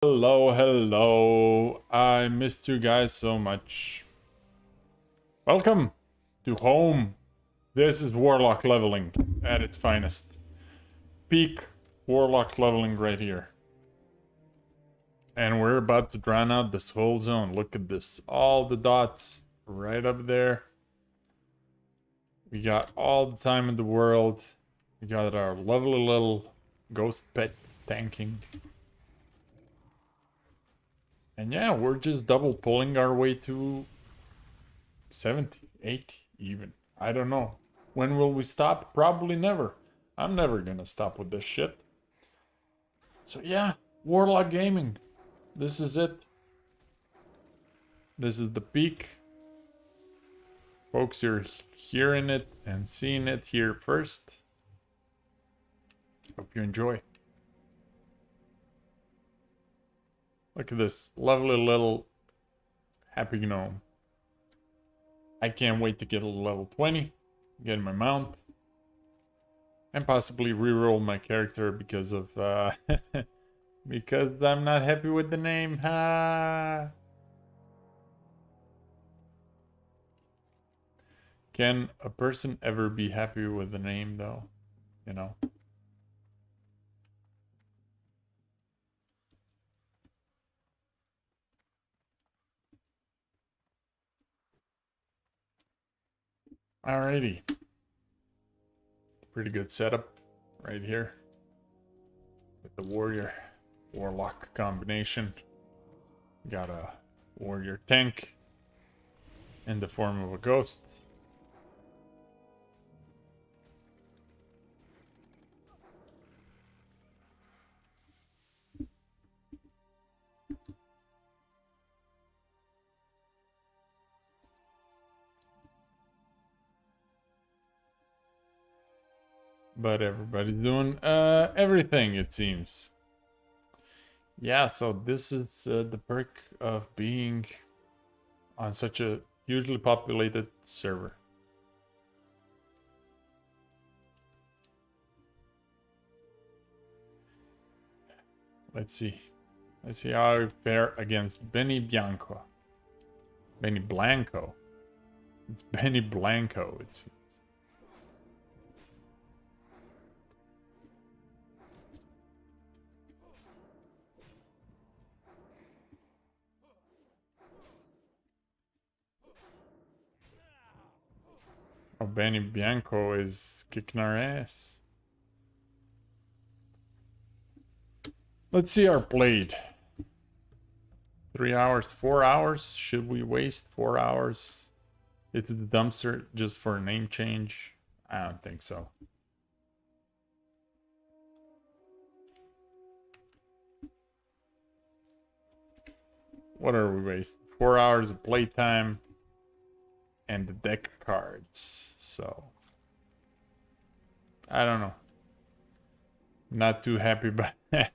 Hello, hello. I missed you guys so much. Welcome to home. This is warlock leveling at its finest. Peak warlock leveling right here. And we're about to drown out this whole zone. Look at this. All the dots right up there. We got all the time in the world. We got our lovely little ghost pet tanking. And yeah, we're just double pulling our way to 70, 80 even. I don't know. When will we stop? Probably never. I'm never gonna stop with this shit. So yeah, Warlock Gaming. This is it. This is the peak. Folks, you're hearing it and seeing it here first. Hope you enjoy. Look at this lovely little happy gnome. I can't wait to get a level 20, get my mount, and possibly reroll my character because of because I'm not happy with the name. Ha! Can a person ever be happy with the name though? You know? Alrighty. Pretty good setup right here. With the warrior warlock combination. Got a warrior tank in the form of a ghost. But everybody's doing everything, it seems. Yeah, so this is the perk of being on such a hugely populated server. Let's see. Let's see how I fare against Benny Bianco. Benny Blanco. It's Benny Blanco, it seems. Oh, Benny Bianco is kicking our ass. Let's see our blade. 3 hours, 4 hours? Should we waste 4 hours into the dumpster just for a name change? I don't think so. What are we wasting? 4 hours of playtime and the deck cards. So I don't know. Not too happy about that.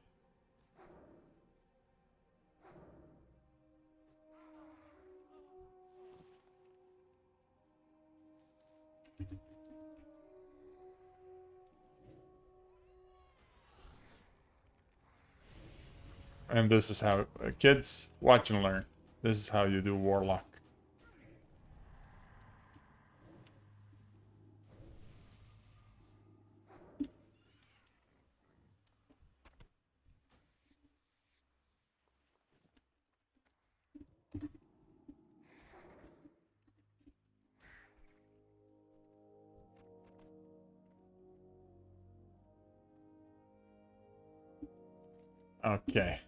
And this is how kids watch and learn. This is how you do warlock. Okay,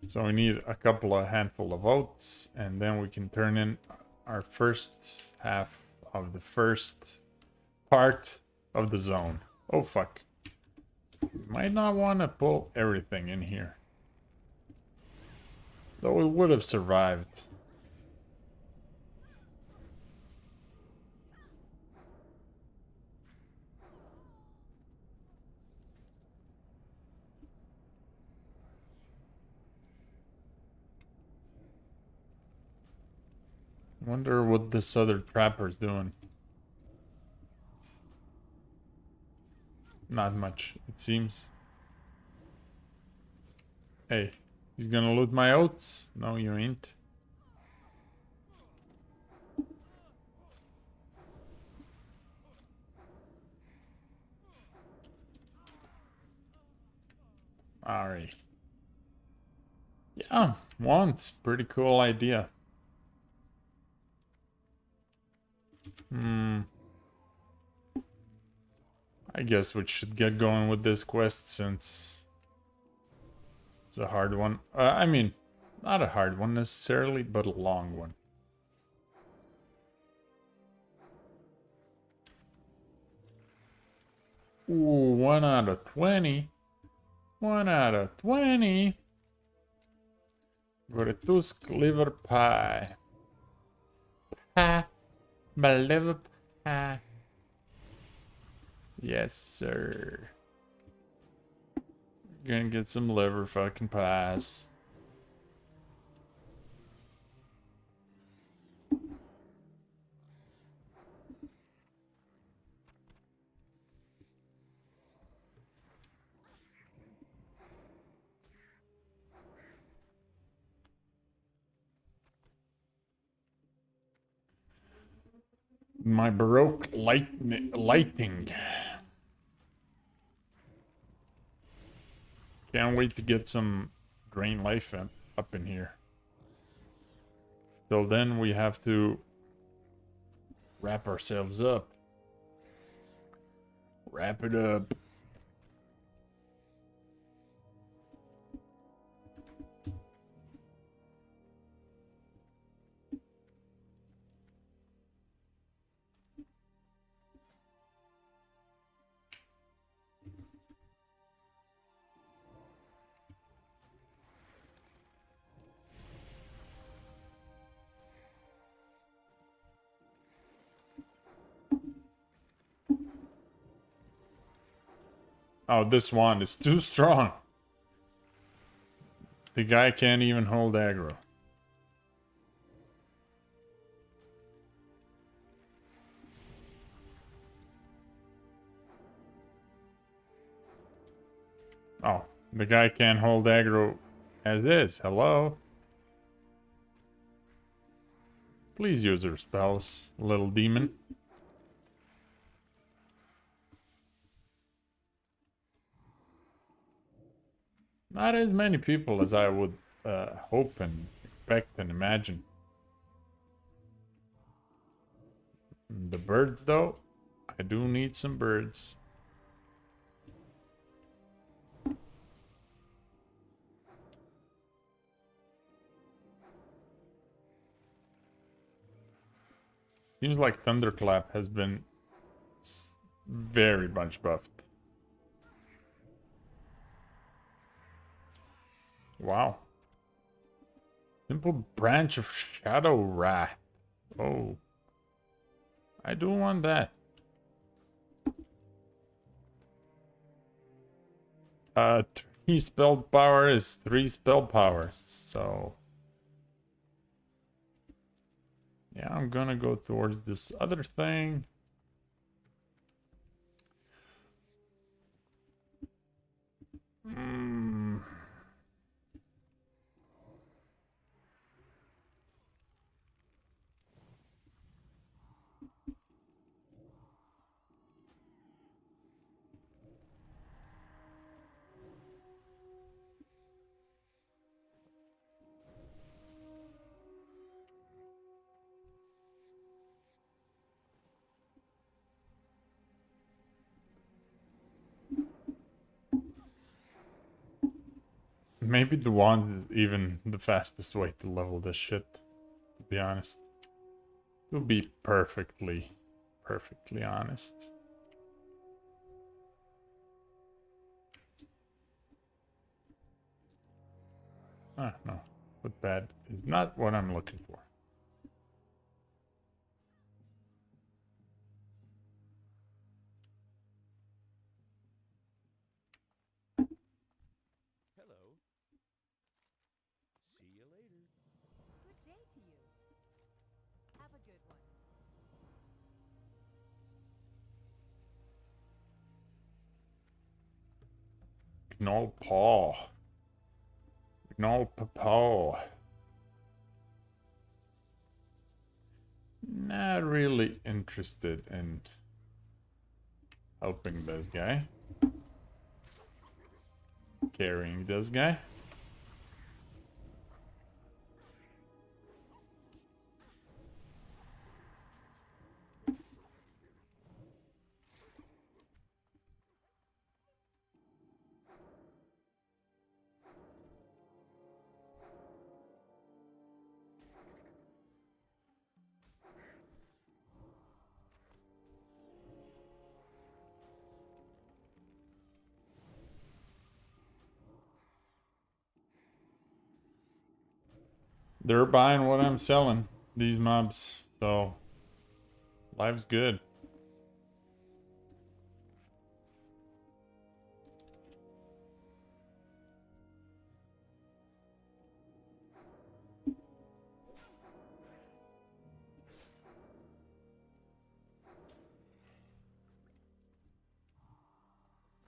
so we need a couple of handful of votes, and then we can turn in our first half of the first part of the zone. Oh fuck. Might not want to pull everything in here. Though we would have survived. Wonder what this other trapper's doing. Not much, it seems. Hey, He's gonna loot my oats. No, you ain't. Alright. Yeah, once. Pretty cool idea. I guess we should get going with this quest since it's a hard one. I mean, not a hard one necessarily, but a long one. Ooh, 1 out of 20. 1 out of 20. Tusk liver pie. Pie. My liver pie. Yes, sir. Gonna get some liver fucking pies. My Baroque lighting. Can't wait to get some drain life up in here. Till then, we have to wrap ourselves up. Wrap it up. Oh, this one is too strong. The guy can't even hold aggro. Oh, the guy can't hold aggro as is. Hello? Please use your spells, little demon. Not as many people as I would hope and expect and imagine. The birds, though, I do need some birds. Seems like Thunderclap has been very much buffed. Wow. Simple branch of Shadow Wrath. Oh. I do want that. 3 spell power is 3 spell power, so... yeah, I'm gonna go towards this other thing. Maybe the wand is even the fastest way to level this shit, to be honest. To be perfectly honest. Ah, no. Footpad is not what I'm looking for. Hello. See you later. Good day to you. Have a good one. Gnoll Paw. No, Papo. Not really interested in helping this guy. Carrying this guy. They're buying what I'm selling, these mobs, so life's good.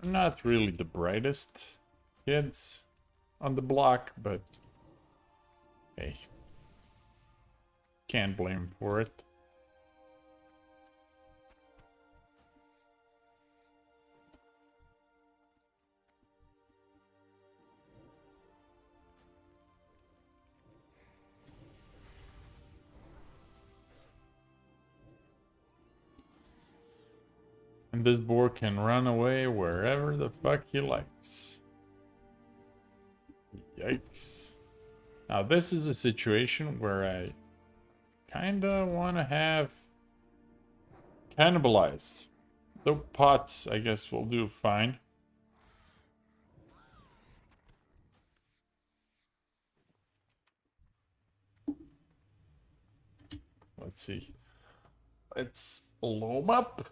Not really the brightest kids on the block, but hey, can't blame 'em for it. And this boar can run away wherever the fuck he likes. Yikes. Now this is a situation where I kinda wanna have cannibalize. The pots, I guess, will do fine. Let's see. Let's loam up.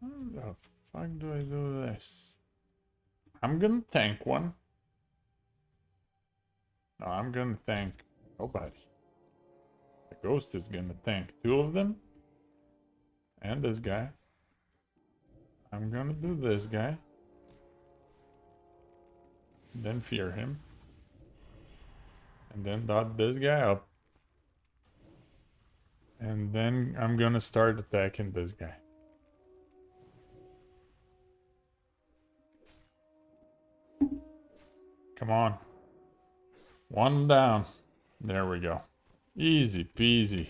How the fuck do I do this? I'm gonna tank one. No, I'm gonna tank nobody. The ghost is gonna tank two of them. And this guy. I'm gonna do this guy. Then fear him. And then dot this guy up. And then I'm gonna start attacking this guy. Come on. One down. There we go. Easy peasy.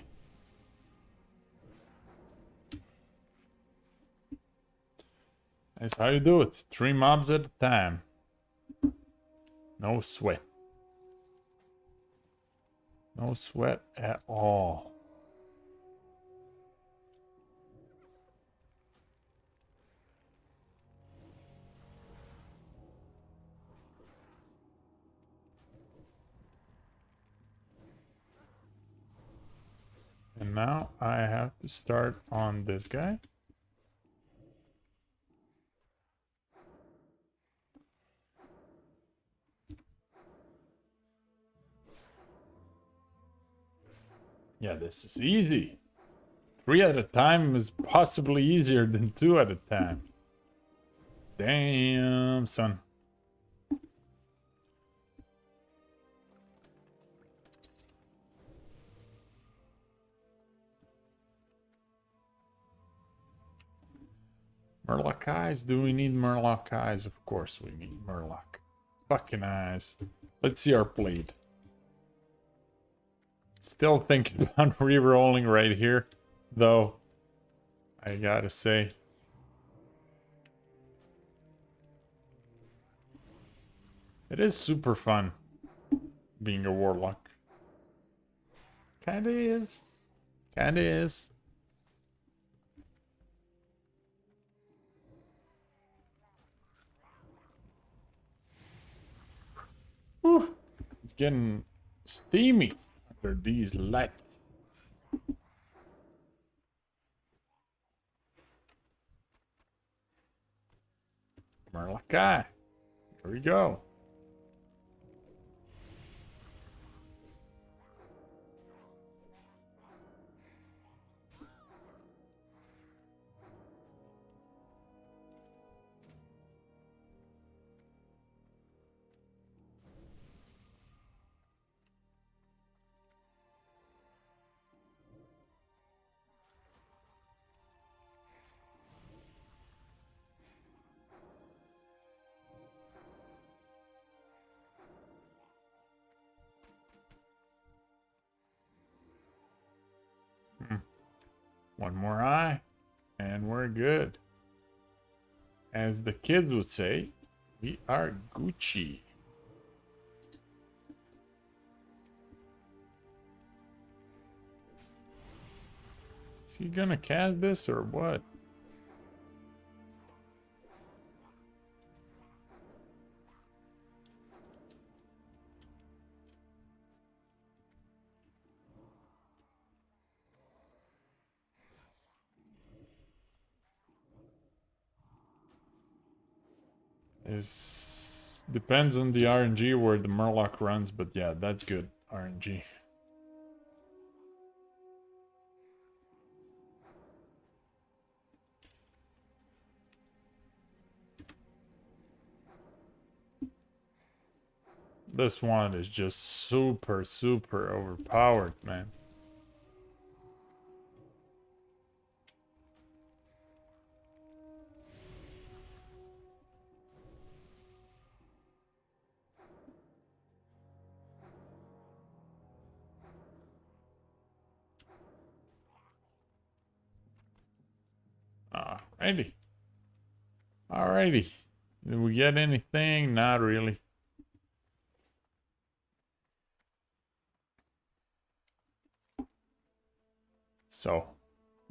That's how you do it. 3 mobs at a time. No sweat. No sweat at all. And now I have to start on this guy. Yeah, this is easy. 3 at a time is possibly easier than 2 at a time. Damn, son. Murloc eyes? Do we need Murloc eyes? Of course we need Murloc. Fucking eyes. Let's see our blade. Still thinking about re-rolling right here, though. I gotta say. It is super fun being a warlock. Kinda is. Kinda is. Whew. It's getting steamy What are these lights? Marlakai. Here we go. One more eye, and we're good. As the kids would say, we are Gucci. Is he gonna cast this or what? Is depends on the RNG where the Murloc runs, but yeah, that's good RNG. This one is just super overpowered, man. Alrighty. Alrighty. Did we get anything? Not really. So,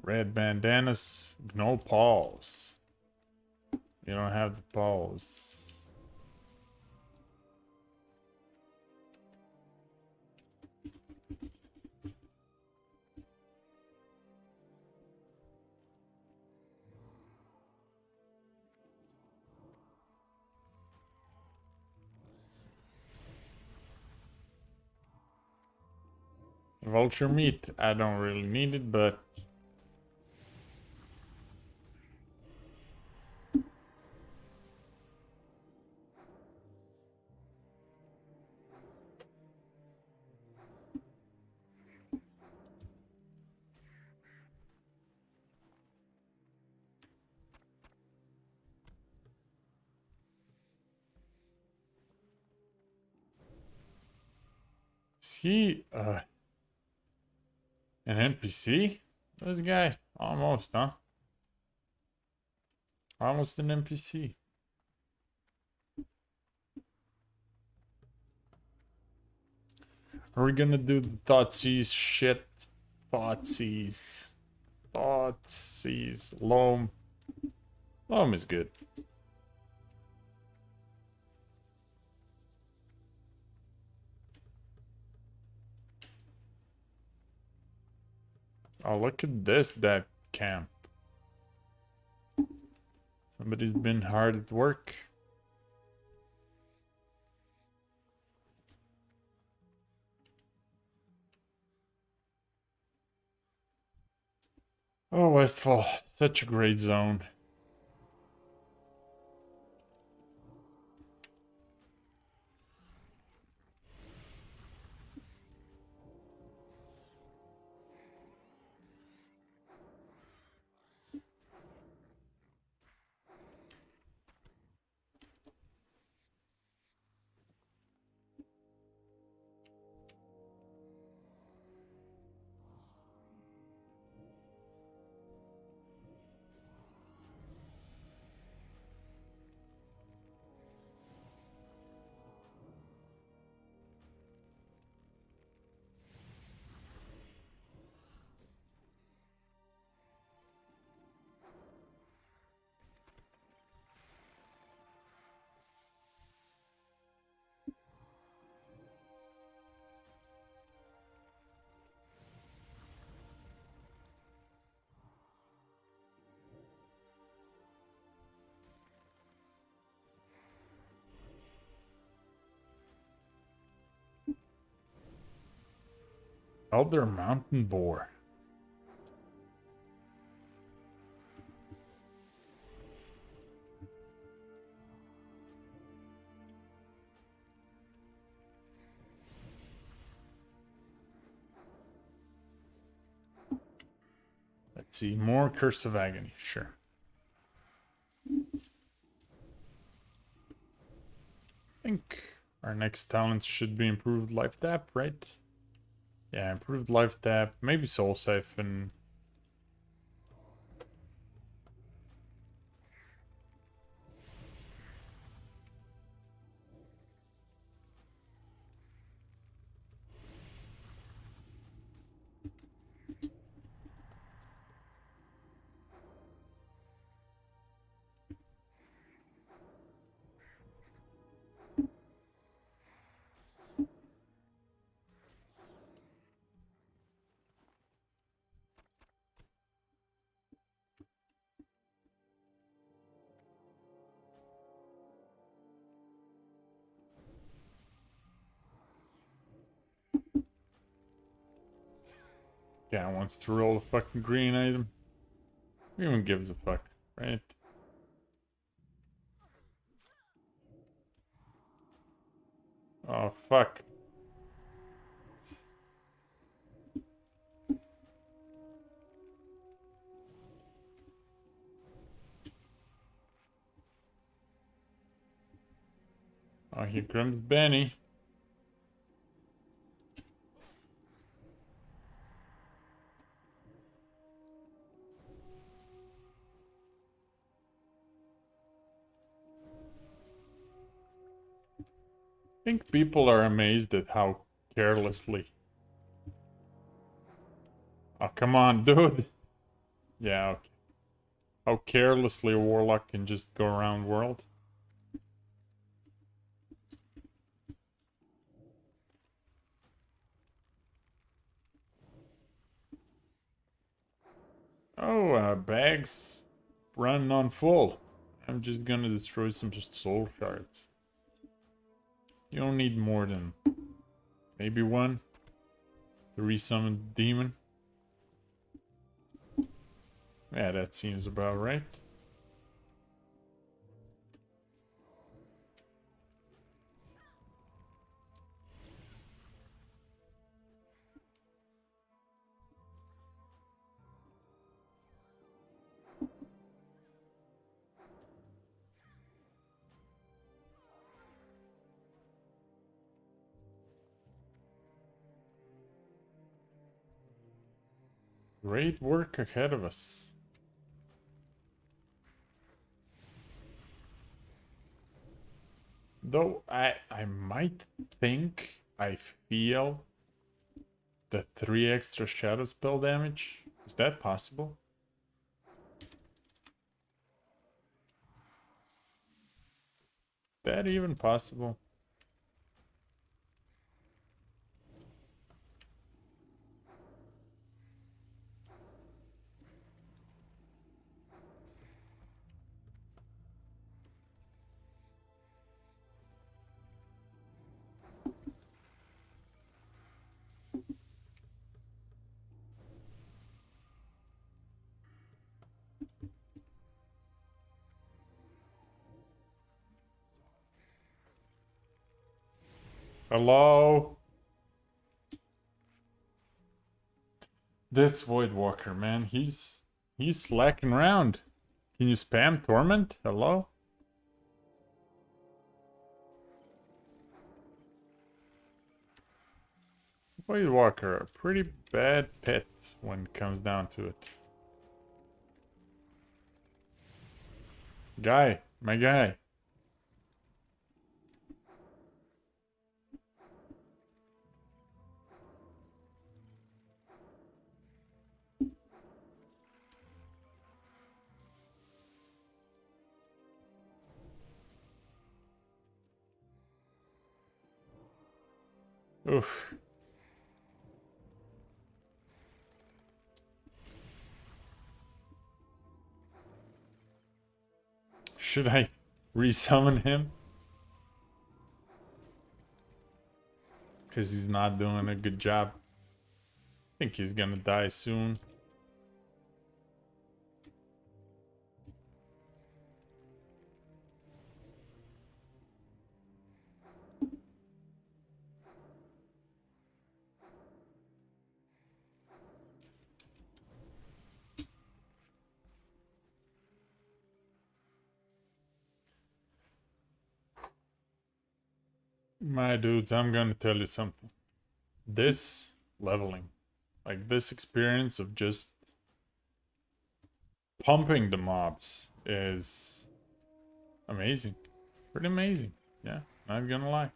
red bandanas, no paws. You don't have the paws. Vulture meat, I don't really need it, but is he an NPC? This guy? Almost, huh? Almost an NPC. Are we gonna do the Thoughtseize shit? Thoughtseize. Thoughtseize. Loam. Loam is good. Oh, look at this, that camp. Somebody's been hard at work. Oh, Westfall. Such a great zone. Elder Mountain Boar. Let's see, more Curse of Agony, sure. I think our next talent should be improved life tap, right? Yeah, improved life tap, maybe soul siphon. Yeah, wants to roll a fucking green item. Who even gives a fuck, right? Oh, fuck. Oh, here comes Benny. I think people are amazed at how carelessly. Oh, come on, dude. Yeah, okay. How carelessly a warlock can just go around world. Oh, bags running on full. I'm just gonna destroy some just soul shards. You don't need more than maybe one to resummon the demon. Yeah, that seems about right. Great work ahead of us. Though I might think I feel the 3 extra shadow spell damage. Is that possible? That even possible? Hello? This Void Walker, man, he's slacking around. Can you spam Torment? Hello? Void Walker, a pretty bad pet when it comes down to it. Guy, my guy. Oof. Should I resummon him? Because he's not doing a good job. think he's gonna die soon. My dudes, I'm gonna tell you something. This leveling, like this experience of just pumping the mobs is amazing. Pretty amazing. Yeah, not gonna lie.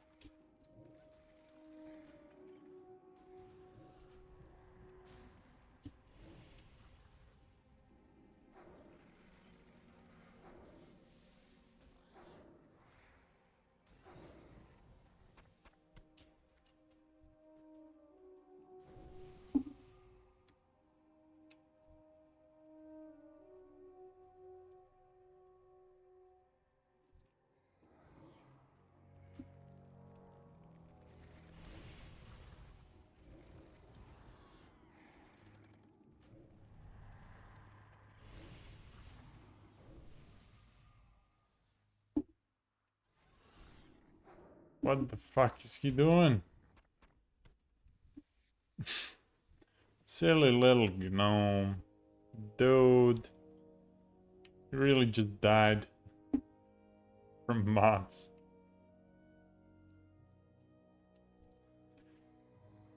What the fuck is he doing? Silly little gnome. Dude. He really just died from mobs.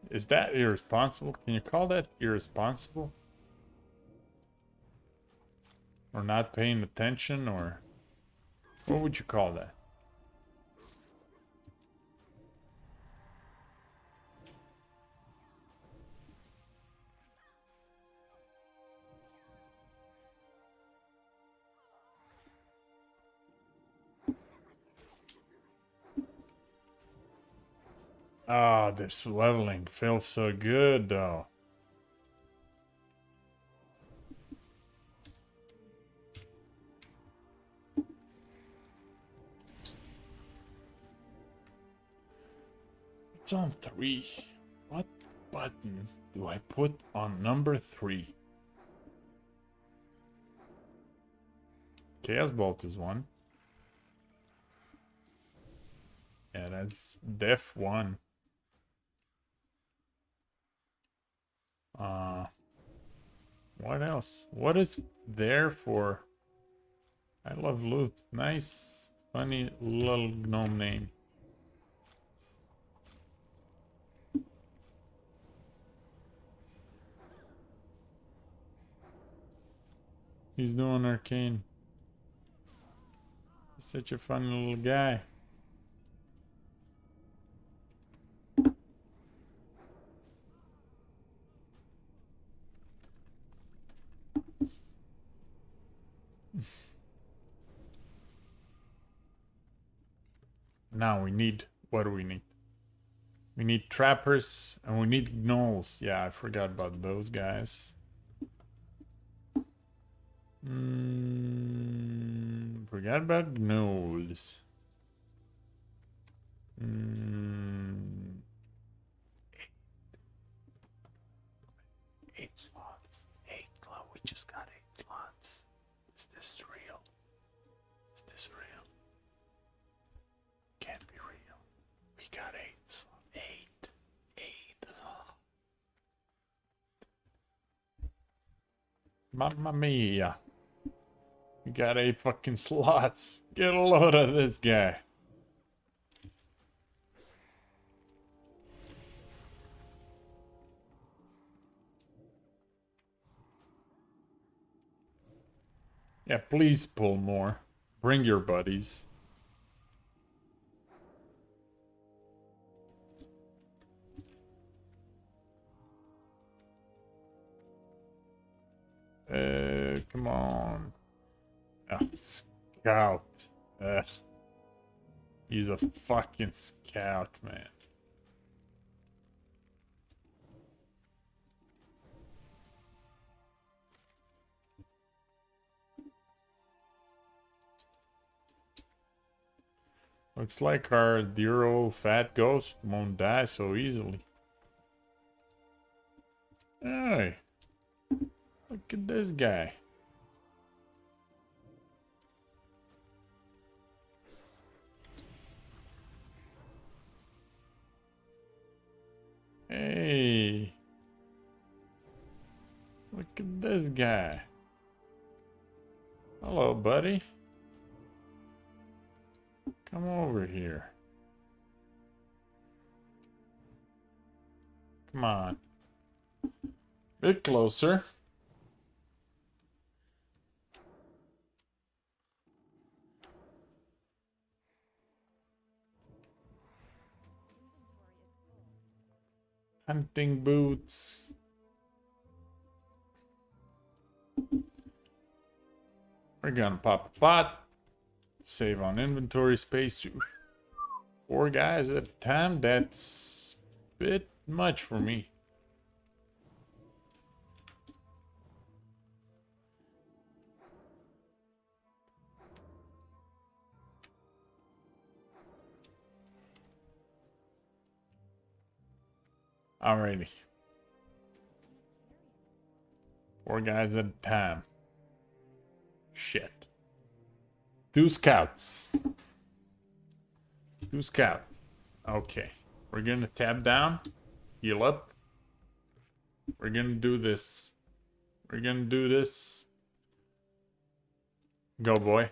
Is that irresponsible? Can you call that irresponsible? Or not paying attention, or what would you call that? Ah, this leveling feels so good though. It's on 3. What button do I put on number 3? Chaos Bolt is 1. Yeah, that's Def 1. What else? What is there for? I love loot. Nice, funny little gnome name. He's doing arcane. He's such a funny little guy. Now we need, what do we need? We need trappers and we need gnolls. Yeah, I forgot about those guys. Forgot about gnolls. 8 slots. 8 slots. We just got 8 slots. Is this real? Is this real? Can't be real. We got 8 slots. 8. 8. Oh. Mamma mia. We got 8 fucking slots. Get a load of this guy. Yeah, please pull more. Bring your buddies. Come on. Oh, scout. Ugh. He's a fucking scout, man. Looks like our dear old fat ghost won't die so easily. Hey, look at this guy. Hey, look at this guy. Hello, buddy. Come over here. Come on. Bit closer. Hunting boots. We're gonna pop a pot. Save on inventory space. 4 guys at a time. That's a bit much for me. Alrighty. 4 guys at a time. Shit. 2 scouts. 2 scouts. Okay. We're gonna tab down. Heal up. We're gonna do this. We're gonna do this. Go, boy.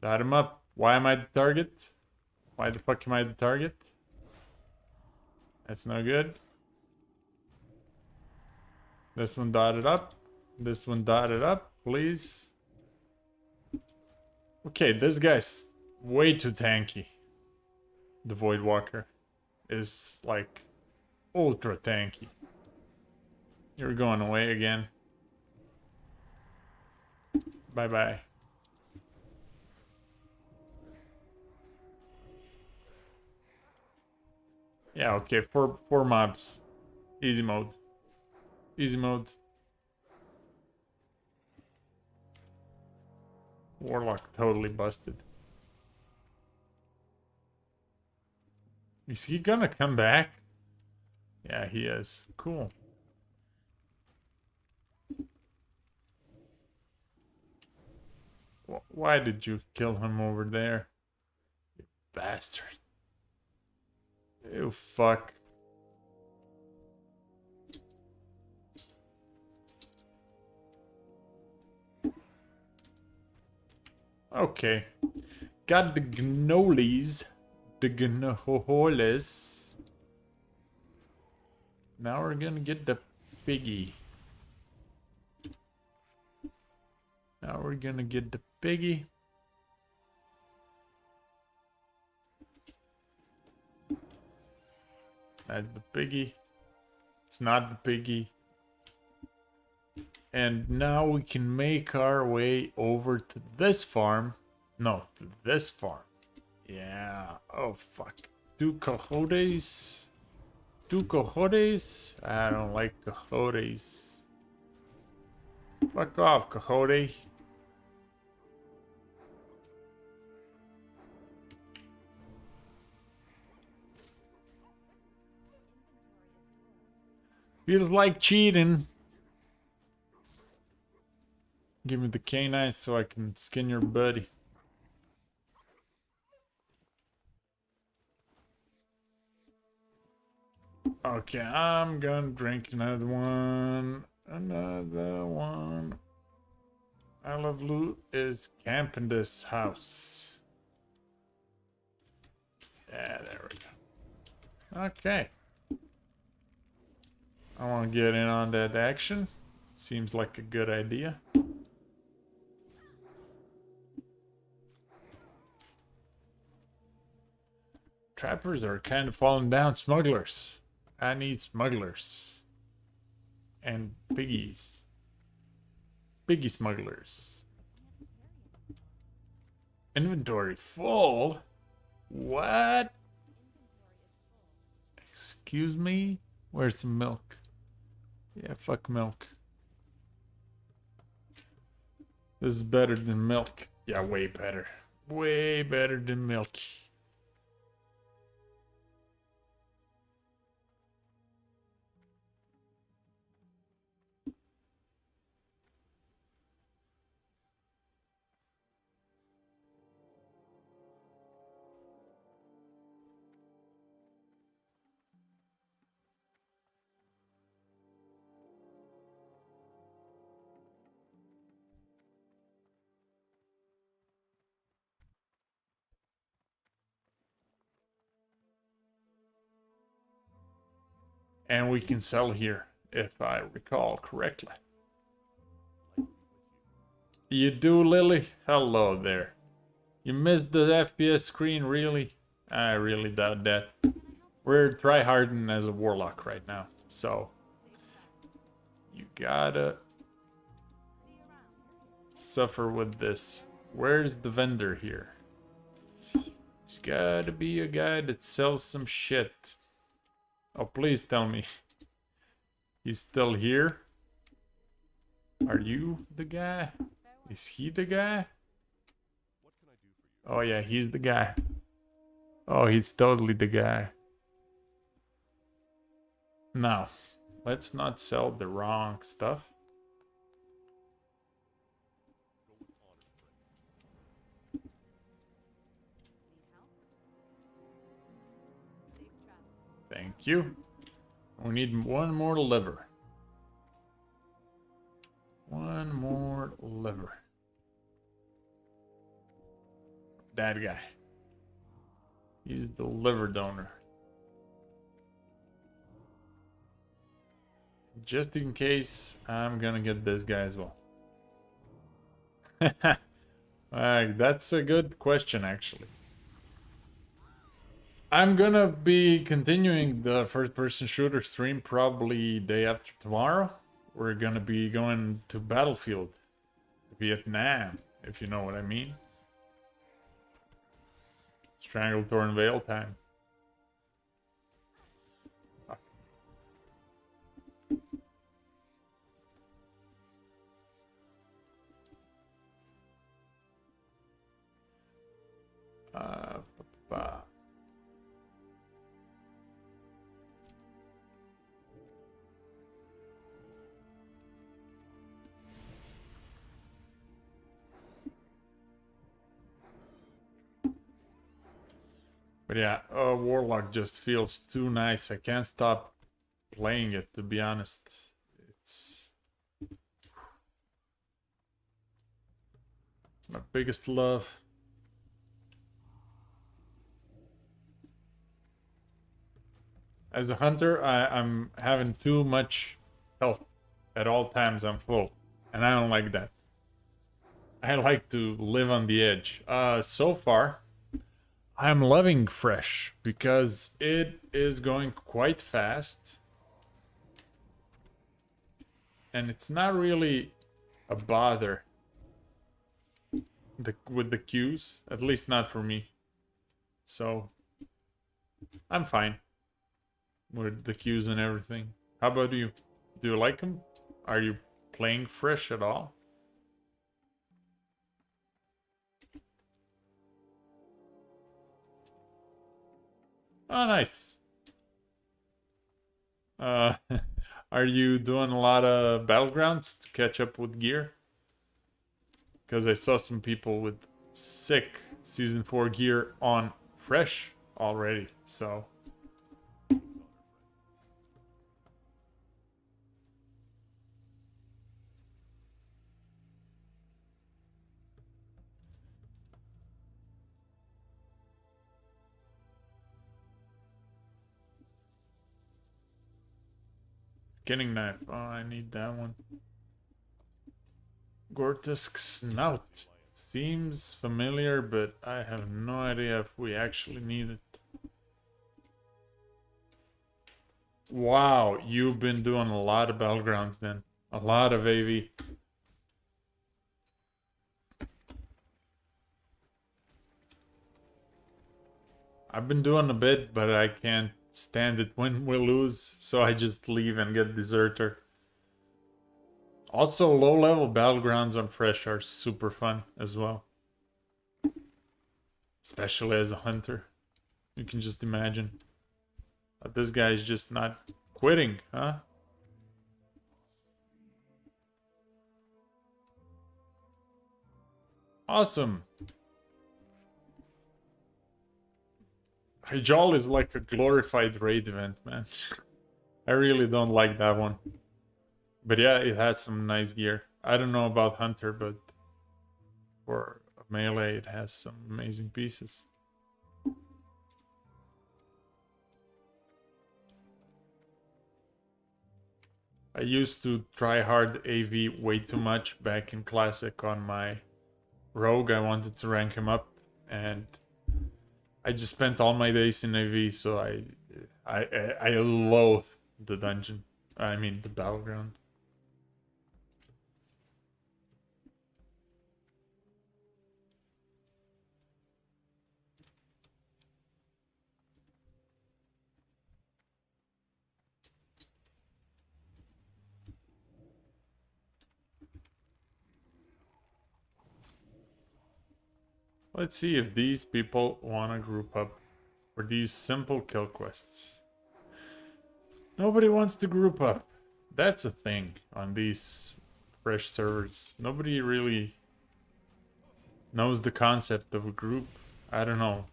Dot him up. Why am I the target? Why the fuck am I the target? That's no good. This one dotted up. This one dotted up, please. Okay, this guy's way too tanky. The Void Walker is like ultra tanky. You're going away again. Bye-bye. Yeah, okay, four mobs. Easy mode. Easy mode. Warlock totally busted. Is he gonna come back? Yeah, he is. Cool. Why did you kill him over there? You bastard. Ew, fuck. Okay. Got the gnolies. The gnoholes. Now we're gonna get the piggy. Now we're gonna get the piggy. That's the piggy. It's not the piggy. And now we can make our way over to this farm. No, to this farm. Yeah. Oh, fuck. 2 cojones. 2 cojones. I don't like cojones. Fuck off, cojote. Feels like cheating. Give me the canine so I can skin your buddy. Okay, I'm gonna drink another one. Another one. I love loot is camping this house. Yeah, there we go. Okay. I want to get in on that action. Seems like a good idea. Trappers are kind of falling down. Smugglers. I need smugglers. And piggies. Piggy smugglers. Inventory full? What? Excuse me? Where's some milk? Yeah, fuck milk. This is better than milk. Yeah, way better. Way better than milk. And we can sell here, if I recall correctly. You do, Lily? Hello there. You missed the FPS screen, really? I really doubt that. We're tryharding as a warlock right now, so you gotta suffer with this. Where's the vendor here? He's gotta be a guy that sells some shit. Oh, please tell me he's still here. Are you the guy? Is he the guy? Oh yeah, he's the guy. Oh, he's totally the guy. Now, let's not sell the wrong stuff. Thank you. We need one more liver. One more liver. That guy. He's the liver donor. Just in case, I'm gonna get this guy as well. That's a good question, actually. I'm gonna be continuing the first-person shooter stream probably day after tomorrow. We're gonna be going to Battlefield, Vietnam, if you know what I mean. Stranglethorn Veil time. Uh, ba- But yeah, Warlock just feels too nice. I can't stop playing it, to be honest. It's my biggest love. As a hunter, I'm having too much health. At all times, I'm full. And I don't like that. I like to live on the edge. So far, I'm loving Fresh because it is going quite fast. And it's not really a bother with the queues, at least not for me. So, I'm fine with the queues and everything. How about you? Do you like them? Are you playing Fresh at all? Oh, nice. Are you doing a lot of battlegrounds to catch up with gear? Because I saw some people with sick Season 4 gear on Fresh already, so... Skinning knife. Oh, I need that one. Gortusk snout. Seems familiar, but I have no idea if we actually need it. Wow, you've been doing a lot of battlegrounds then. A lot of AV. I've been doing a bit, but I can't stand it when we lose, so I just leave and get Deserter. Also, low-level battlegrounds on Fresh are super fun as well. Especially as a hunter. You can just imagine. But this guy is just not quitting, huh? Awesome. Hyjal is like a glorified raid event, man. I really don't like that one. But yeah, it has some nice gear. I don't know about Hunter, but for melee, it has some amazing pieces. I used to try hard AV way too much back in Classic on my Rogue. I wanted to rank him up, and I just spent all my days in AV, so I loathe the dungeon. I mean the battleground. Let's see if these people want to group up for these simple kill quests. Nobody wants to group up. That's a thing on these fresh servers. Nobody really knows the concept of a group. I don't know.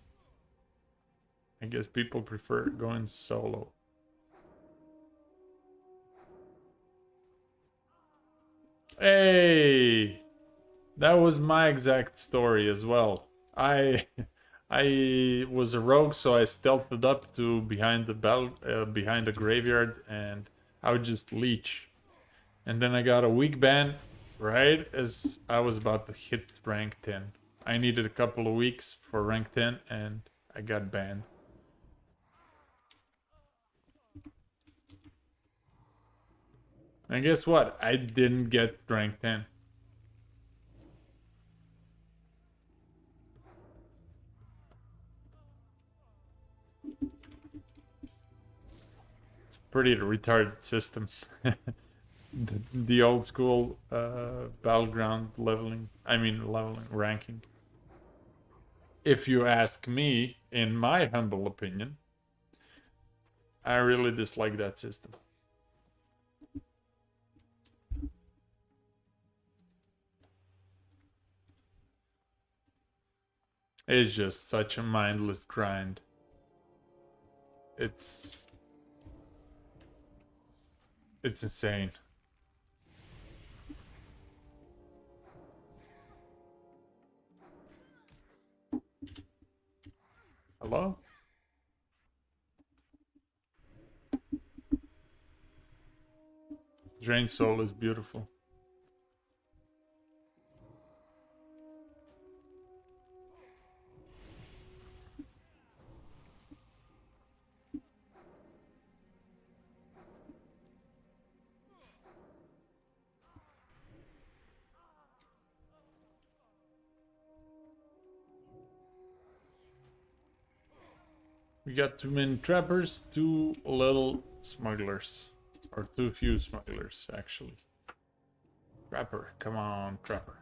I guess people prefer going solo. Hey! That was my exact story as well. I I was a rogue, so I stealthed up to behind the graveyard, and I would just leech. And then I got a weak ban right as I was about to hit rank 10. I needed a couple of weeks for rank 10, and I got banned. And guess what? I didn't get rank 10. Pretty retarded system. the old school battleground leveling. I mean leveling ranking. If you ask me, in my humble opinion, I really dislike that system. It's just such a mindless grind. It's insane. Hello? Drain Soul is beautiful. We got too many trappers, too little smugglers. Or too few smugglers, actually. Trapper, come on, trapper.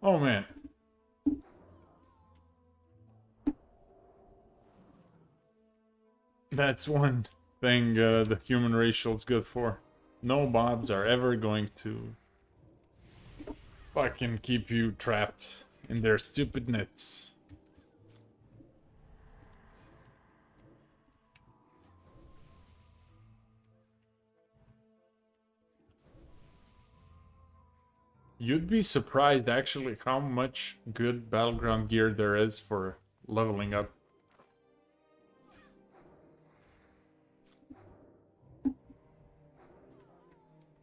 Oh man. That's one thing the human racial is good for. No mobs are ever going to fucking keep you trapped in their stupid nets. You'd be surprised actually how much good battleground gear there is for leveling up.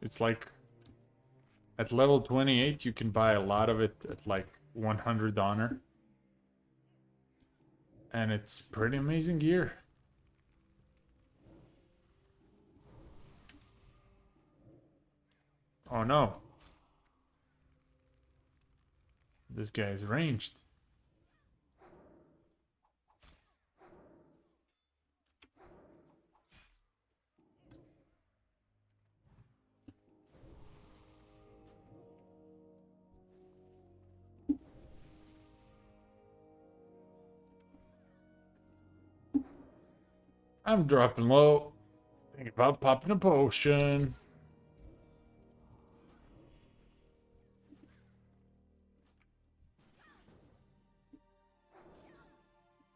It's like at level 28 you can buy a lot of it at like 100 honor. And it's pretty amazing gear. Oh no. This guy is ranged. I'm dropping low. Think about popping a potion.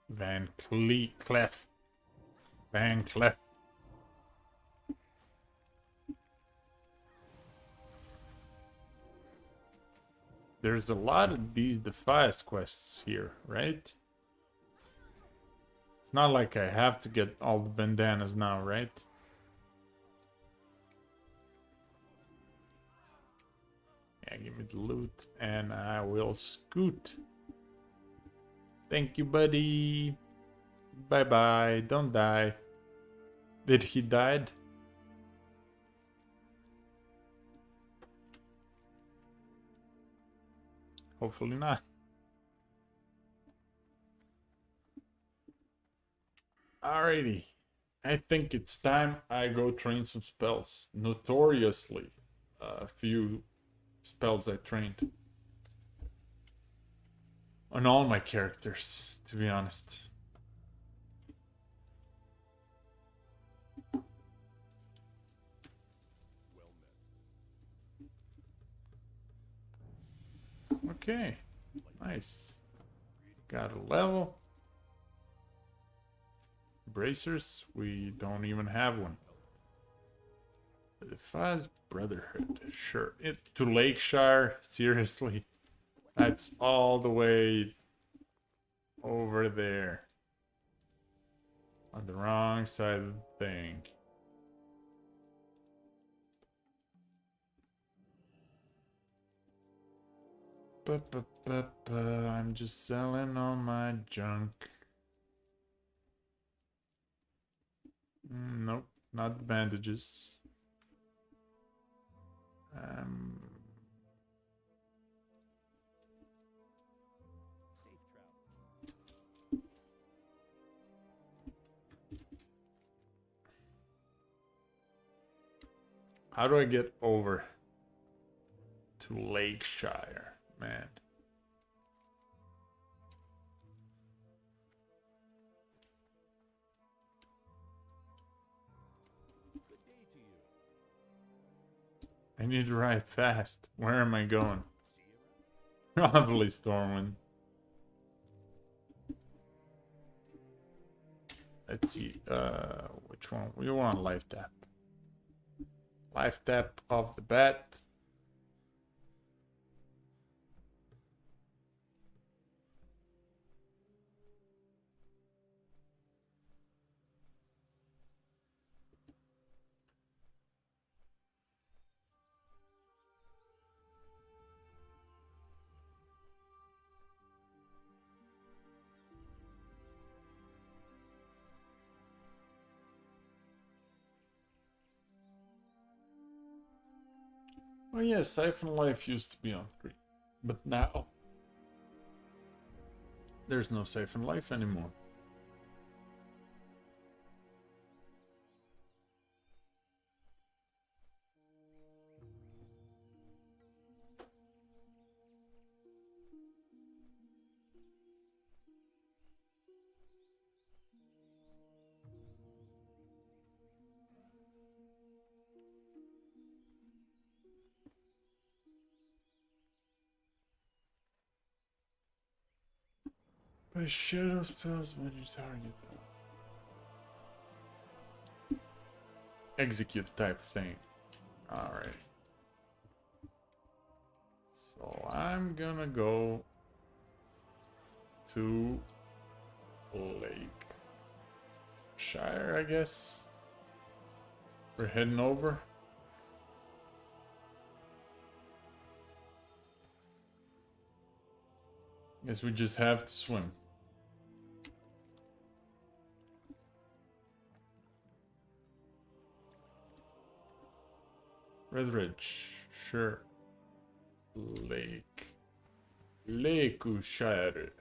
Van Cleef. Van Cleef. There's a lot of these Defias quests here, right? It's not like I have to get all the bandanas now, right? Yeah, give me the loot and I will scoot. Thank you, buddy. Bye-bye. Don't die. Did he died? Hopefully not. Alrighty. I think it's time I go train some spells. Notoriously, a few spells I trained. On all my characters, to be honest. Okay, nice. Got a level. Bracers, we don't even have one. The Faz Brotherhood, sure. To Lakeshire, seriously. That's all the way over there. On the wrong side of the thing. I'm just selling all my junk. Nope, not the bandages. How do I get over to Lakeshire, man? I need to ride fast. Where am I going? Probably Stormwind. Let's see. Which one? We want life tap. Life tap off the bat. Oh yes, Siphon Life used to be on 3. But now there's no Siphon Life anymore. By shadow spells when you target them. Execute type thing. Alright. So I'm gonna go to Lakeshire, I guess. We're heading over. Guess we just have to swim. Red Ridge, sure. Lakeshire.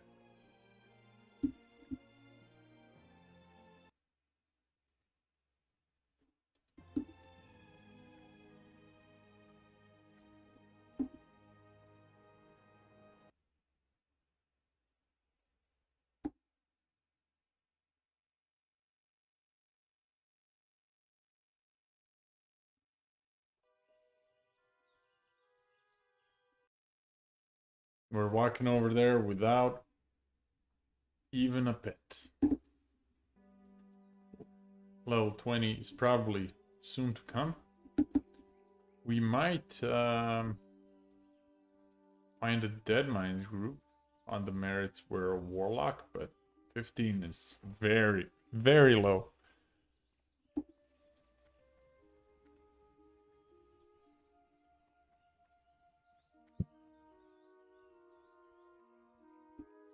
We're walking over there without even a pet. Level 20 is probably soon to come. We might Find a dead mines group on the merits were a warlock, but 15 is very, very low.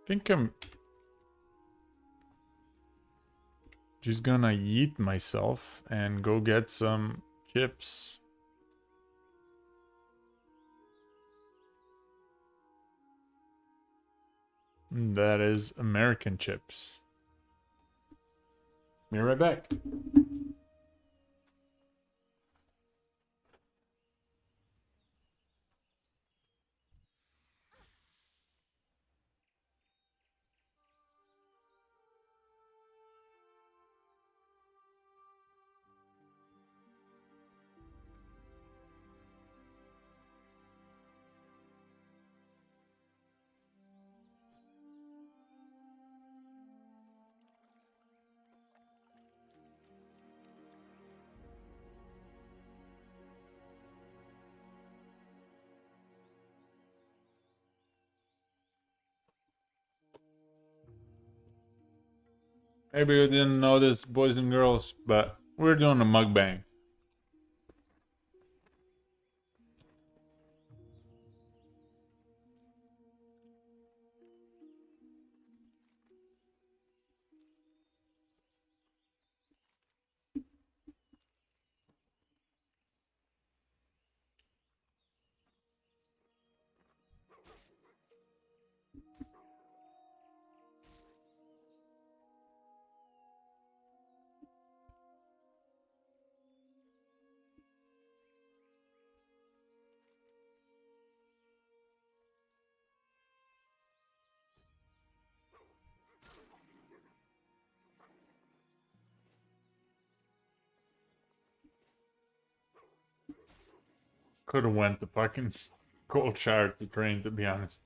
I think I'm just gonna yeet myself and go get some chips. That is American chips. Be right back. Maybe you didn't notice, boys and girls, but we're doing a mukbang. Could have went to fucking Cold Shower to train, to be honest.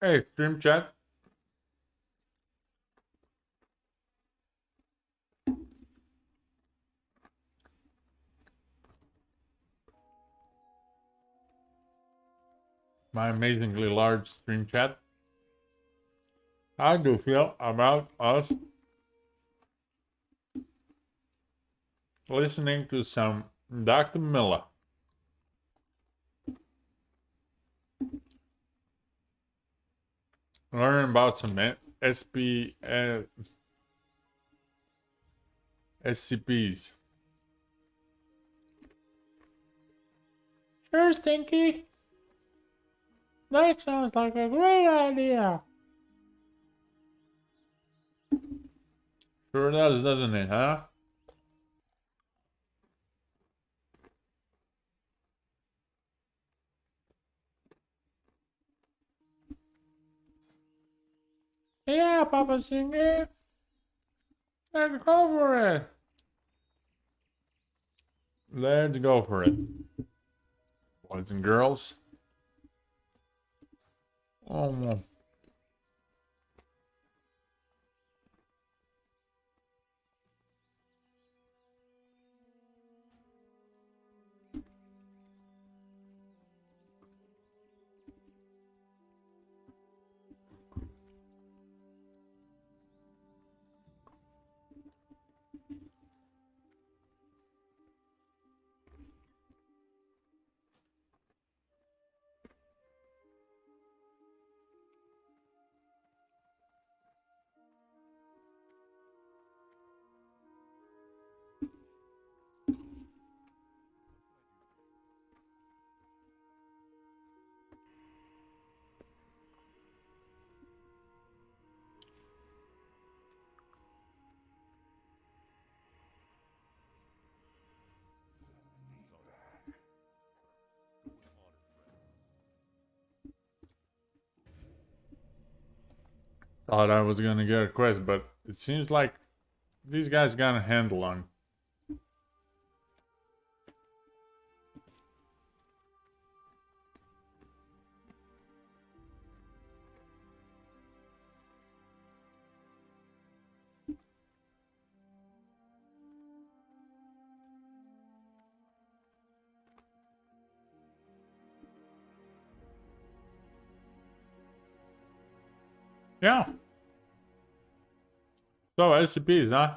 Hey, stream chat. My amazingly large stream chat. How do you feel about us listening to some Dr. Miller? Learn about some SP, SCPs. Sure, Stinky. That sounds like a great idea. Sure does, doesn't it, huh? Yeah, Papa Stinky. Let's go for it. Let's go for it. Boys and girls. Oh, Thought I was gonna get a quest, but it seems like these guys got a handle on. Yeah. So SCPs, huh?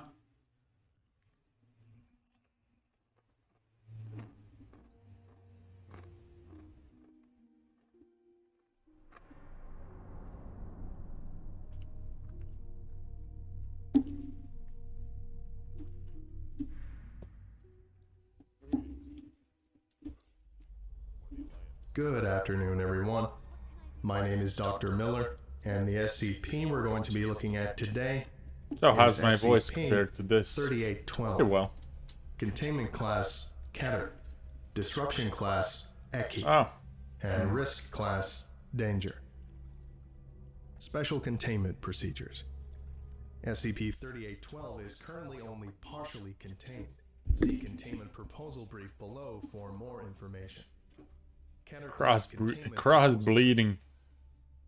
Good afternoon, everyone. My name is Dr. Miller, and the SCP we're going to be looking at today So how's is my voice SCP compared to this? 3812. Pretty well. Containment class, Keter. Disruption class, Eki. Oh, And risk class, Danger. Special containment procedures. SCP-3812 is currently only partially contained. See containment proposal brief below for more information. Keter class containment cross proposal. bleeding.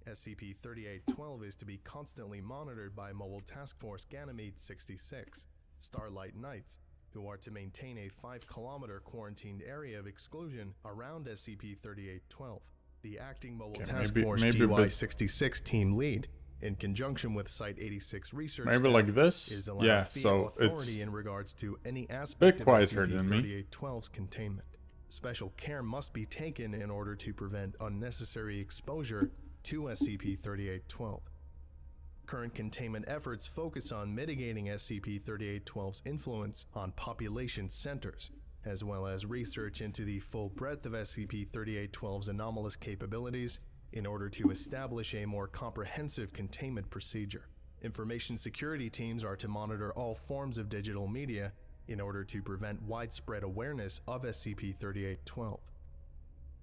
SCP-3812 is to be constantly monitored by Mobile Task Force Ganymede 66, Starlight Knights, who are to maintain a 5-kilometer quarantined area of exclusion around SCP-3812. The acting Mobile Task Force GY-66 team lead, in conjunction with Site-86 research Maybe staff, like this? is allowed Yeah, field so authority it's in regards to any bit aspect of quieter than me. SCP-3812's containment. Special care must be taken in order to prevent unnecessary exposure to SCP-3812. Current containment efforts focus on mitigating SCP-3812's influence on population centers, as well as research into the full breadth of SCP-3812's anomalous capabilities in order to establish a more comprehensive containment procedure. Information security teams are to monitor all forms of digital media in order to prevent widespread awareness of SCP-3812.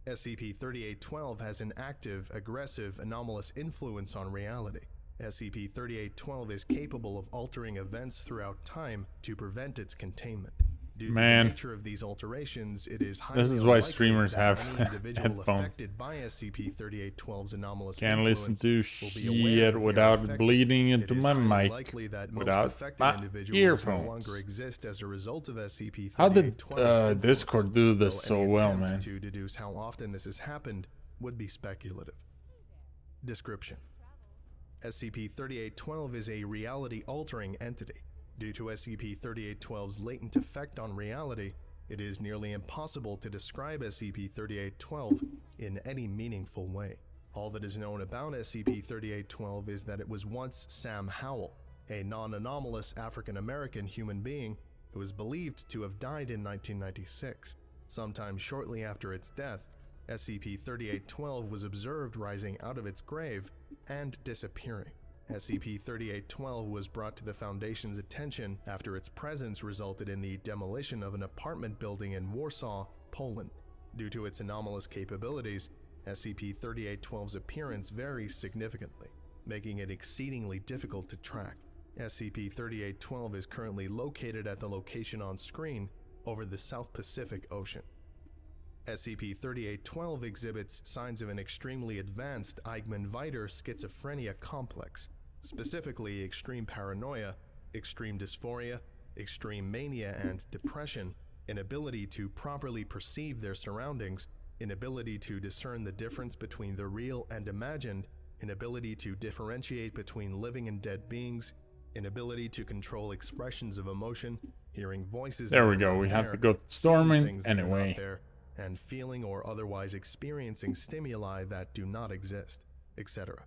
SCP-3812 has an active, aggressive, anomalous influence on reality. SCP-3812 is capable of altering events throughout time to prevent its containment. Due to the nature of these alterations, it is highly This is why unlikely streamers that have any individual headphones. affected by SCP-3812's anomalous Can't listen influence to will be aware that shit they are without affected. bleeding It into is my highly mic likely that most without affected my individuals no earphones. longer exist as a result of SCP-3812's How did influence, Discord do this though so any well, attempt man? to deduce how often this has happened would be speculative. Description: SCP-3812 is a reality-altering entity. Due to SCP-3812's latent effect on reality, it is nearly impossible to describe SCP-3812 in any meaningful way. All that is known about SCP-3812 is that it was once Sam Howell, a non-anomalous African-American human being who is believed to have died in 1996. Sometime shortly after its death, SCP-3812 was observed rising out of its grave and disappearing. SCP-3812 was brought to the Foundation's attention after its presence resulted in the demolition of an apartment building in Warsaw, Poland. Due to its anomalous capabilities, SCP-3812's appearance varies significantly, making it exceedingly difficult to track. SCP-3812 is currently located at the location on screen over the South Pacific Ocean. SCP-3812 exhibits signs of an extremely advanced Eichmann-Viter schizophrenia complex, specifically extreme paranoia, extreme dysphoria, extreme mania and depression, inability to properly perceive their surroundings, inability to discern the difference between the real and imagined, inability to differentiate between living and dead beings, inability to control expressions of emotion, hearing voices There that we are go. not We have there, to go seeing storming things that are not anyway. there, and feeling or otherwise experiencing stimuli that do not exist, etc.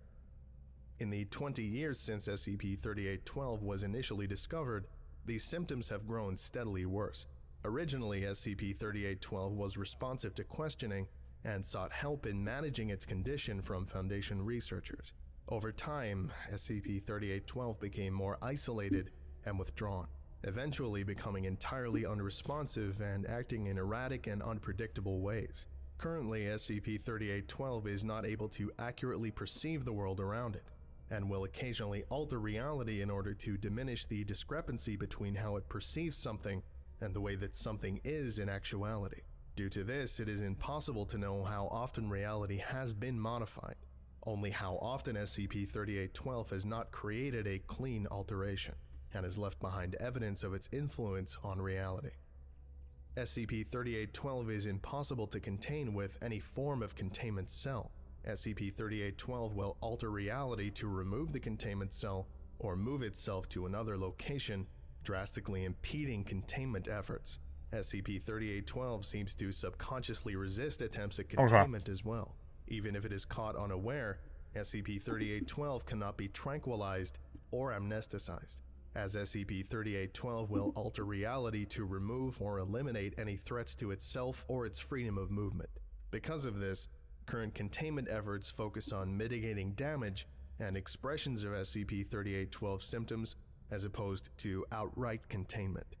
In the 20 years since SCP-3812 was initially discovered, these symptoms have grown steadily worse. Originally, SCP-3812 was responsive to questioning and sought help in managing its condition from Foundation researchers. Over time, SCP-3812 became more isolated and withdrawn, eventually becoming entirely unresponsive and acting in erratic and unpredictable ways. Currently, SCP-3812 is not able to accurately perceive the world around it. and will occasionally alter reality in order to diminish the discrepancy between how it perceives something and the way that something is in actuality. Due to this, it is impossible to know how often reality has been modified, only how often SCP-3812 has not created a clean alteration, and has left behind evidence of its influence on reality. SCP-3812 is impossible to contain with any form of containment cell. SCP-3812 will alter reality to remove the containment cell or move itself to another location, drastically impeding containment efforts. SCP-3812 seems to subconsciously resist attempts at containment as well. Even if it is caught unaware, SCP-3812 cannot be tranquilized or amnesticized, as SCP-3812 will alter reality to remove or eliminate any threats to itself or its freedom of movement. Because of this, current containment efforts focus on mitigating damage and expressions of SCP-3812 symptoms as opposed to outright containment.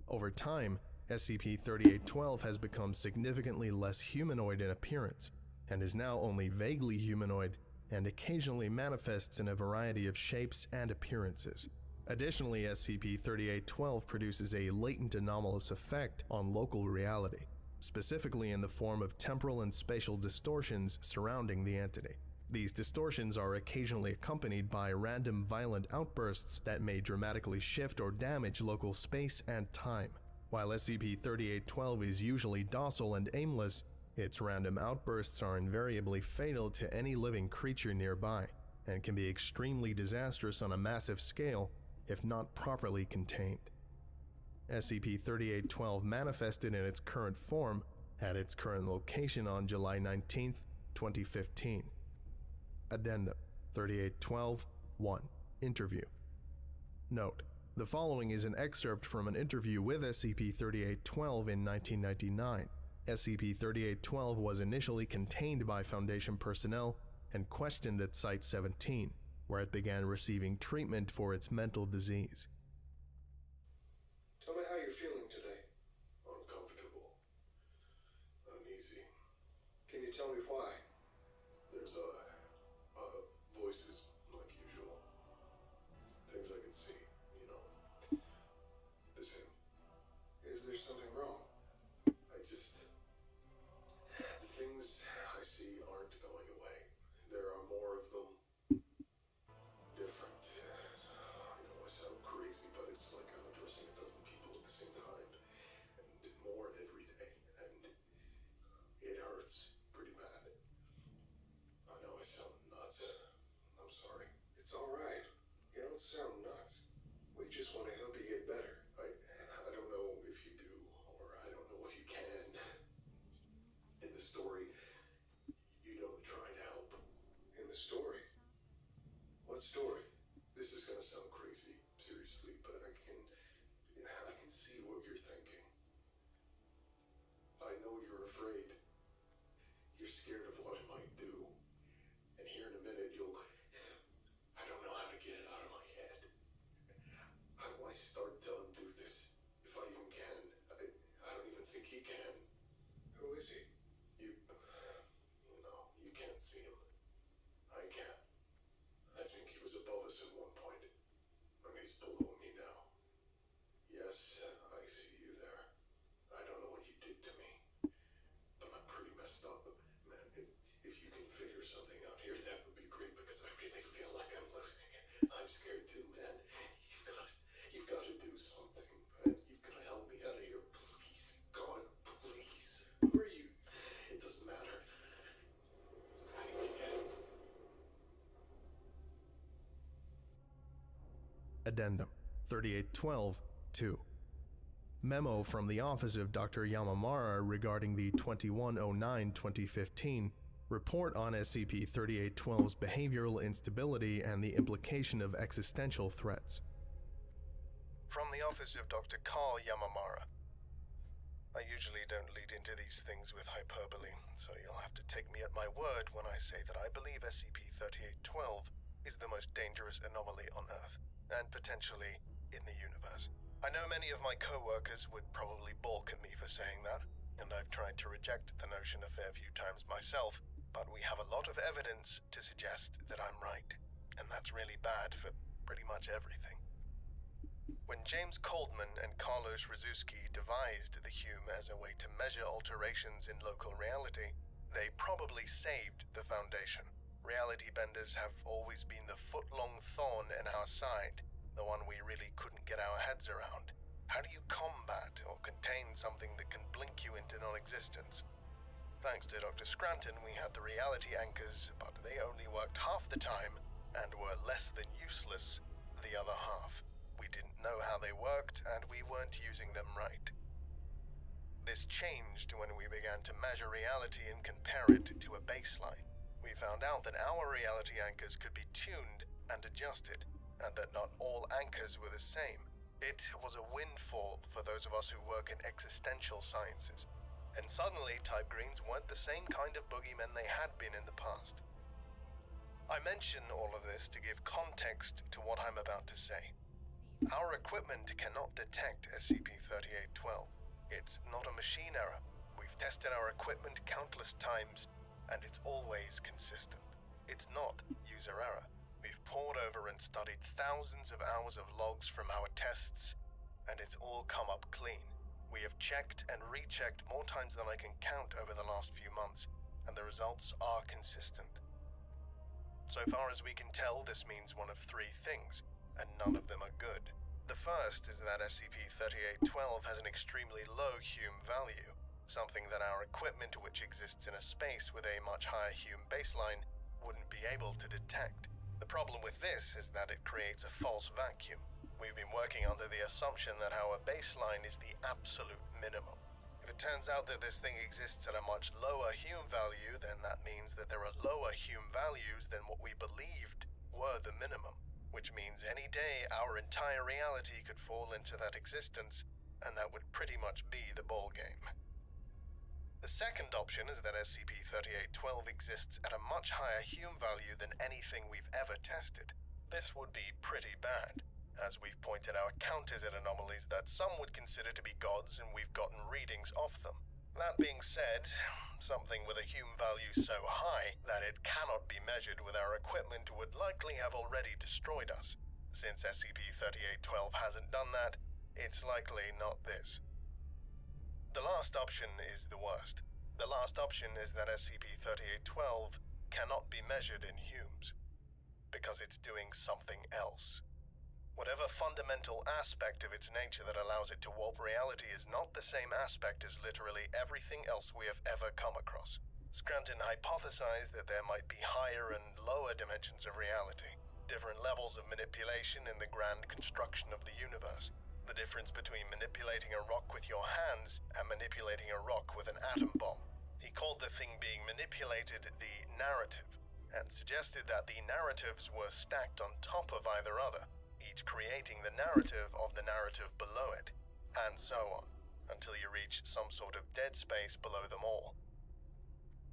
Over time, SCP-3812 has become significantly less humanoid in appearance, and is now only vaguely humanoid and occasionally manifests in a variety of shapes and appearances. Additionally, SCP-3812 produces a latent anomalous effect on local reality, specifically in the form of temporal and spatial distortions surrounding the entity. These distortions are occasionally accompanied by random violent outbursts that may dramatically shift or damage local space and time. While SCP-3812 is usually docile and aimless, its random outbursts are invariably fatal to any living creature nearby, and can be extremely disastrous on a massive scale if not properly contained. SCP-3812 manifested in its current form at its current location on July 19, 2015. Addendum 3812-1 Interview. Note: the following is an excerpt from an interview with SCP-3812 in 1999. SCP-3812 was initially contained by Foundation personnel and questioned at Site-17, where it began receiving treatment for its mental disease. Tell me how you're feeling today. Uncomfortable. Uneasy. Can you tell me why? There's voices, like usual. Things I can see, you know. This him. Is there something wrong? The things I see aren't going away. There are more of them. Different. I know I sound crazy, but it's like I'm addressing a dozen people at the same time. And more every day. And it hurts pretty bad. I know I sound nuts. I'm sorry. It's alright. You don't sound nuts. We just want to help you get better. I don't know if you do, or I don't know if you can. In the story, you don't try to help. In the story? What story? This is gonna sound crazy, seriously, but I can see what you're thinking. I know you're afraid. You're scared of what I might do. And here in a minute I don't know how to get it out of my head. How do I start to undo this? If I even can. I don't even think he can. Who is he? No, you can't see him. I can. I think he was above us at one point, and he's below me now. Yes, I see you there. I don't know what you did to me, but I'm pretty messed up. Man, if you can figure something out here, that would be great, because I really feel like I'm losing it. I'm scared too, man. You've got to do something, man. You've got to help me out of here, please. God, please. Who are you? It doesn't matter. I need to get him. Addendum 3812-2 Memo from the Office of Dr. Yamamara regarding the 2109-2015 report on SCP-3812's behavioral instability and the implication of existential threats. From the Office of Dr. Thekal Yamamara. I usually don't lead into these things with hyperbole, so you'll have to take me at my word when I say that I believe SCP-3812 is the most dangerous anomaly on Earth, and potentially in the universe. I know many of my co-workers would probably balk at me for saying that, and I've tried to reject the notion a fair few times myself, but we have a lot of evidence to suggest that I'm right. and that's really bad for pretty much everything. When James Coldman and Carlos Rzuski devised the Hume as a way to measure alterations in local reality, they probably saved the Foundation. Reality benders have always been the foot-long thorn in our side, the one we really couldn't get our heads around. How do you combat or contain something that can blink you into non-existence? Thanks to Dr. Scranton, we had the reality anchors, but they only worked half the time and were less than useless the other half. We didn't know how they worked, and we weren't using them right. This changed when we began to measure reality and compare it to a baseline. We found out that our reality anchors could be tuned and adjusted, and that not all anchors were the same. It was a windfall for those of us who work in existential sciences. And suddenly, type greens weren't the same kind of boogeymen they had been in the past. I mention all of this to give context to what I'm about to say. Our equipment cannot detect SCP-3812. It's not a machine error. We've tested our equipment countless times, and it's always consistent. It's not user error. We've pored over and studied thousands of hours of logs from our tests, and it's all come up clean. We have checked and rechecked more times than I can count over the last few months, and the results are consistent. So far as we can tell, this means one of three things, and none of them are good. The first is that SCP-3812 has an extremely low Hume value, something that our equipment, which exists in a space with a much higher Hume baseline, wouldn't be able to detect. The problem with this is that it creates a false vacuum. We've been working under the assumption that our baseline is the absolute minimum. If it turns out that this thing exists at a much lower Hume value, then that means that there are lower Hume values than what we believed were the minimum, which means any day our entire reality could fall into that existence, and that would pretty much be the ballgame. The second option is that SCP-3812 exists at a much higher Hume value than anything we've ever tested. This would be pretty bad, as we've pointed out counters at anomalies that some would consider to be gods, and we've gotten readings of them. That being said, something with a Hume value so high that it cannot be measured with our equipment would likely have already destroyed us. Since SCP-3812 hasn't done that, it's likely not this. The last option is the worst. The last option is that SCP-3812 cannot be measured in Humes, because it's doing something else. Whatever fundamental aspect of its nature that allows it to warp reality is not the same aspect as literally everything else we have ever come across. Scranton hypothesized that there might be higher and lower dimensions of reality, different levels of manipulation in the grand construction of the universe. The difference between manipulating a rock with your hands and manipulating a rock with an atom bomb. He called the thing being manipulated the narrative, and suggested that the narratives were stacked on top of either other, each creating the narrative of the narrative below it, and so on, until you reach some sort of dead space below them all.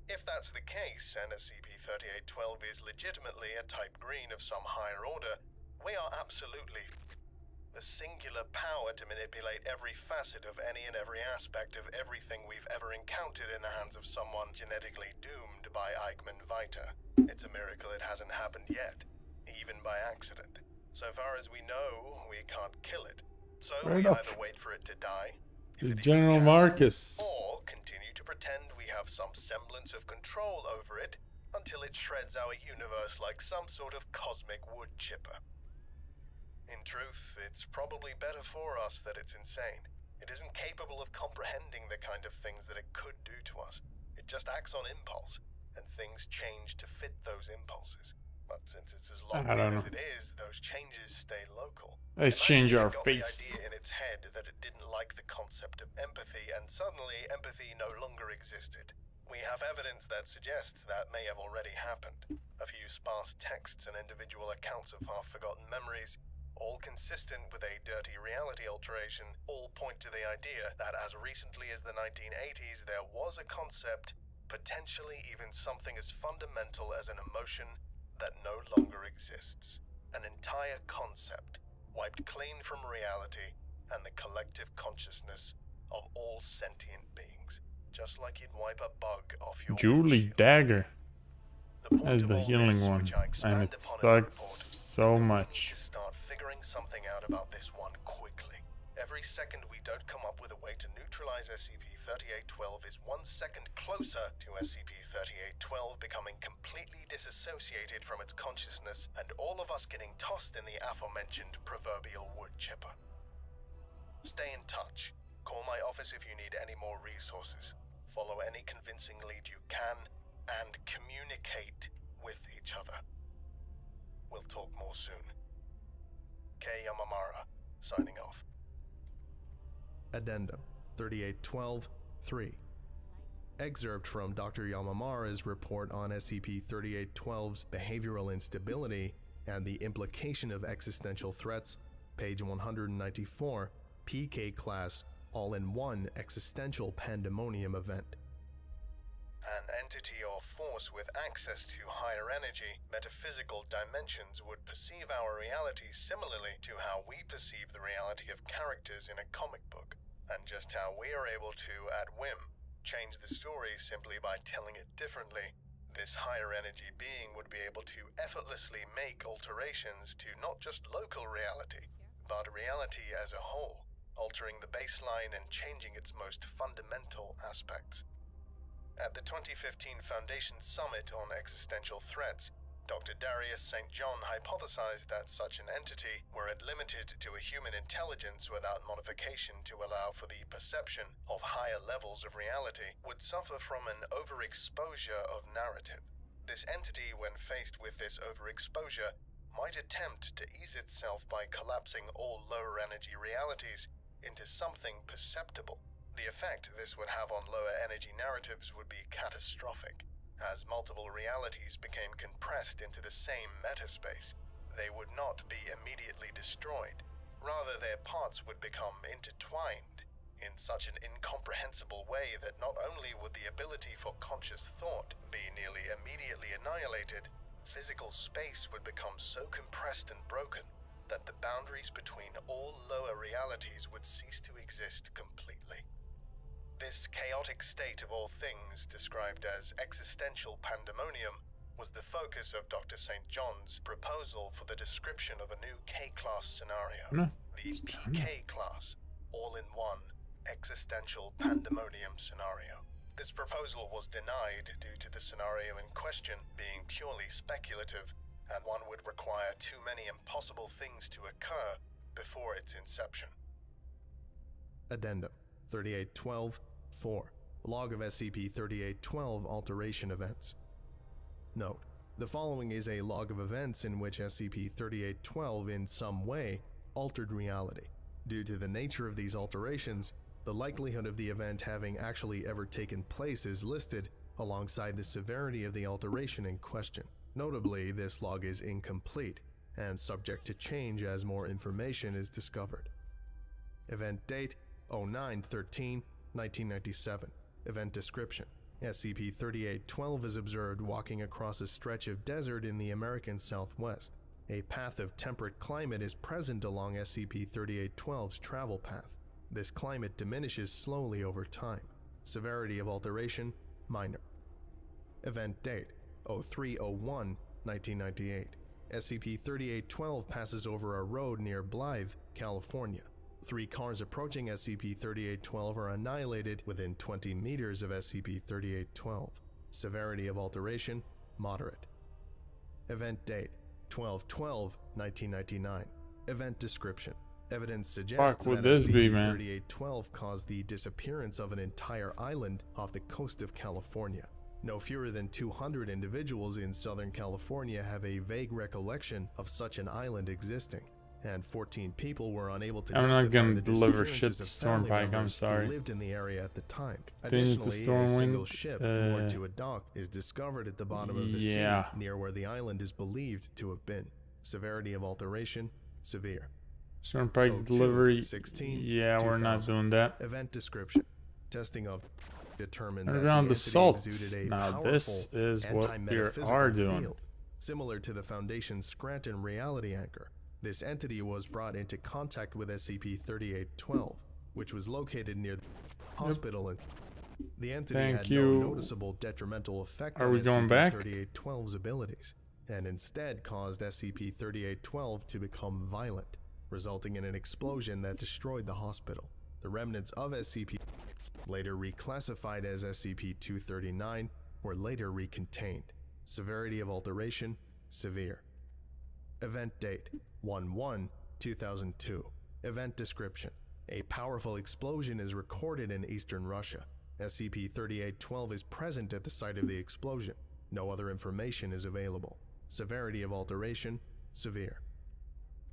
If that's the case, and SCP-3812 is legitimately a type green of some higher order, we are absolutely the singular power to manipulate every facet of any and every aspect of everything we've ever encountered in the hands of someone genetically doomed by Eichmann Vita. It's a miracle it hasn't happened yet, even by accident. So far as we know, we can't kill it. So Fair we enough. either wait for it to die, It's if it General can, Marcus. or continue to pretend we have some semblance of control over it until it shreds our universe like some sort of cosmic wood chipper. In truth, it's probably better for us that it's insane. It isn't capable of comprehending the kind of things that it could do to us. It just acts on impulse, and things change to fit those impulses. But since it's as locked I in don't as know. it is, those changes stay local. Let's Imagine change if it our got face. the idea in its head that it didn't like the concept of empathy, and suddenly empathy no longer existed. We have evidence that suggests that may have already happened. A few sparse texts and individual accounts of half-forgotten memories, all consistent with a dirty reality alteration, all point to the idea that as recently as the 1980s there was a concept, potentially even something as fundamental as an emotion, that no longer exists. An entire concept, wiped clean from reality and the collective consciousness of all sentient beings, just like you'd wipe a bug off your Julie's windshield. dagger. The The point as of the all healing this, one, which I and expand it upon in the report, sucks is so that we need much. to start figuring something out about this one quickly. Every second we don't come up with a way to neutralize SCP-3812 is 1 second closer to SCP-3812 becoming completely disassociated from its consciousness and all of us getting tossed in the aforementioned proverbial wood chipper. Stay in touch. Call my office if you need any more resources. Follow any convincing lead you can, and communicate with each other. We'll talk more soon. K. Yamamara, signing off. Addendum 3812-3. Excerpt from Dr. Yamamara's report on SCP-3812's behavioral instability and the implication of existential threats, page 194, PK Class All-in-One Existential Pandemonium Event. An entity or force with access to higher energy, metaphysical dimensions would perceive our reality similarly to how we perceive the reality of characters in a comic book, and just how we are able to, at whim, change the story simply by telling it differently. This higher energy being would be able to effortlessly make alterations to not just local reality, but reality as a whole, altering the baseline and changing its most fundamental aspects. At the 2015 Foundation Summit on Existential Threats, Dr. Darius St. John hypothesized that such an entity, were it limited to a human intelligence without modification to allow for the perception of higher levels of reality, would suffer from an overexposure of narrative. This entity, when faced with this overexposure, might attempt to ease itself by collapsing all lower energy realities into something perceptible. The effect this would have on lower energy narratives would be catastrophic. As multiple realities became compressed into the same metaspace, they would not be immediately destroyed. Rather, their parts would become intertwined in such an incomprehensible way that not only would the ability for conscious thought be nearly immediately annihilated, physical space would become so compressed and broken that the boundaries between all lower realities would cease to exist completely. This chaotic state of all things, described as existential pandemonium, was the focus of Dr. St. John's proposal for the description of a new K-class scenario, the PK class, all-in-one existential pandemonium scenario. This proposal was denied due to the scenario in question being purely speculative, and one would require too many impossible things to occur before its inception. Addendum 3812-4. Log of SCP-3812 alteration events. Note: the following is a log of events in which SCP-3812 in some way altered reality. Due to the nature of these alterations, the likelihood of the event having actually ever taken place is listed alongside the severity of the alteration in question. Notably, this log is incomplete and subject to change as more information is discovered. Event date: 09/13/1997. Event description: SCP-3812 is observed walking across a stretch of desert in the American Southwest. A path of temperate climate is present along SCP-3812's travel path. This climate diminishes slowly over time. Severity of alteration: minor. Event date: 03/01/1998. SCP-3812 passes over a road near Blythe, California. 3 cars approaching SCP-3812 are annihilated within 20 meters of SCP-3812. Severity of alteration: moderate. Event date: 12/12/1999. Event description: evidence suggests Fuck would that this be, man? SCP-3812 caused the disappearance of an entire island off the coast of California. No fewer than 200 individuals in Southern California have a vague recollection of such an island existing, and 14 people were unable to I'm not justify gonna the deliver disappearances shit to of family Stormpike, I'm members who sorry. lived in the area at the time. Continue to Additionally, a single Stormwind, ship moored to a dock is discovered at the bottom of the sea near where the island is believed to have been. Severity of alteration: severe. Stormpike's delivery. 02/16/2000. Yeah, we're not doing that. Event description: testing of determined that the Underground entity assault. exuded a Now this powerful is what we anti-metaphysical are doing. field, similar to the Foundation's Scranton reality anchor. This entity was brought into contact with SCP-3812, which was located near the hospital in The entity Thank had you. no noticeable detrimental effect Are on we going back? SCP-3812's abilities, and instead caused SCP-3812 to become violent, resulting in an explosion that destroyed the hospital. The remnants of SCP, later reclassified as SCP-239, were later recontained. Severity of alteration, severe. Event date, 1/1/2002. Event description. A powerful explosion is recorded in eastern Russia. SCP-3812 is present at the site of the explosion. No other information is available. Severity of alteration, severe.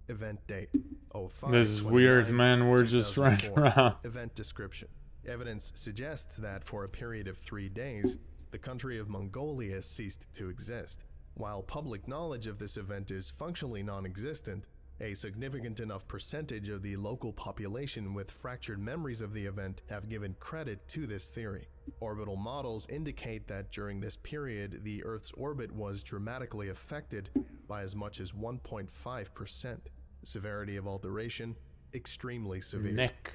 Event date, 05/29/2004. This is weird, man. We're just running around. Event description. Evidence suggests that for a period of 3 days, the country of Mongolia ceased to exist. While public knowledge of this event is functionally non-existent, a significant enough percentage of the local population with fractured memories of the event have given credit to this theory. Orbital models indicate that during this period, the Earth's orbit was dramatically affected by as much as 1.5%. Severity of alteration, extremely severe. Neck.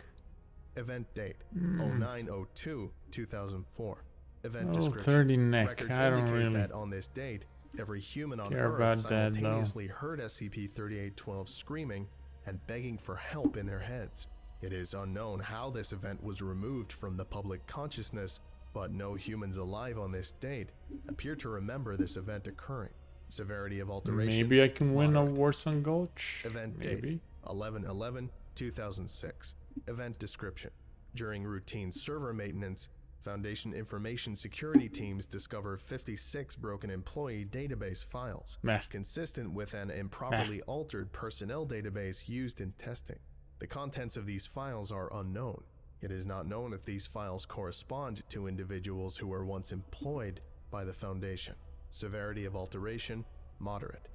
Event date, 09/02/2004. Event Oh, description. 30 neck. Records I don't indicate really that on this date, every human on care Earth about that, though. simultaneously heard SCP-3812 screaming and begging for help in their heads. It is unknown how this event was removed from the public consciousness, but no humans alive on this date appear to remember this event occurring. Severity of alteration. Maybe I can win a moderate. Warson Gulch. Event Maybe. date, 11/11/2006. Event description. During routine server maintenance, Foundation information security teams discover 56 broken employee database files, Meh. consistent with an improperly altered personnel database used in testing. The contents of these files are unknown. It is not known if these files correspond to individuals who were once employed by the Foundation. Severity of alteration, moderate.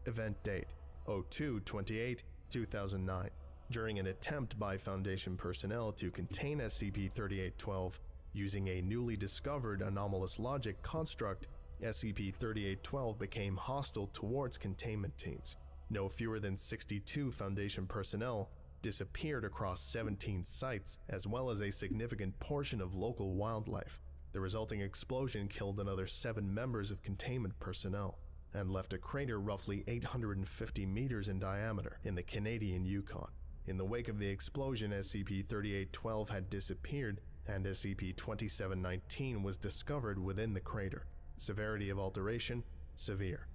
Event date, 02/28/2009. During an attempt by Foundation personnel to contain SCP-3812 using a newly discovered anomalous logic construct, SCP-3812 became hostile towards containment teams. No fewer than 62 Foundation personnel disappeared across 17 sites, as well as a significant portion of local wildlife. The resulting explosion killed another 7 members of containment personnel and left a crater roughly 850 meters in diameter in the Canadian Yukon. In the wake of the explosion, SCP-3812 had disappeared, and SCP-2719 was discovered within the crater. Severity of alteration, severe.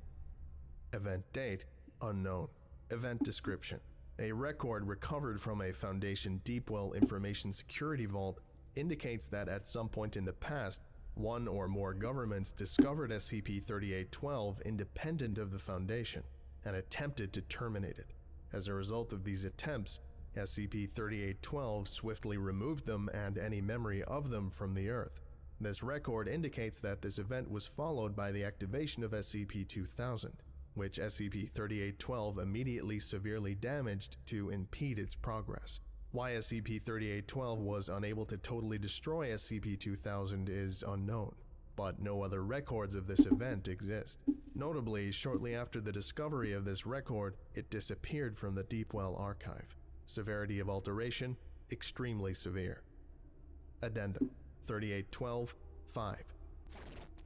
Event date, unknown. Event description. A record recovered from a Foundation Deepwell Information Security Vault indicates that at some point in the past, one or more governments discovered SCP-3812 independent of the Foundation and attempted to terminate it. As a result of these attempts, SCP-3812 swiftly removed them and any memory of them from the Earth. This record indicates that this event was followed by the activation of SCP-2000, which SCP-3812 immediately severely damaged to impede its progress. Why SCP-3812 was unable to totally destroy SCP-2000 is unknown, but no other records of this event exist. Notably, shortly after the discovery of this record, it disappeared from the Deepwell archive. Severity of alteration, extremely severe. Addendum 3812-5.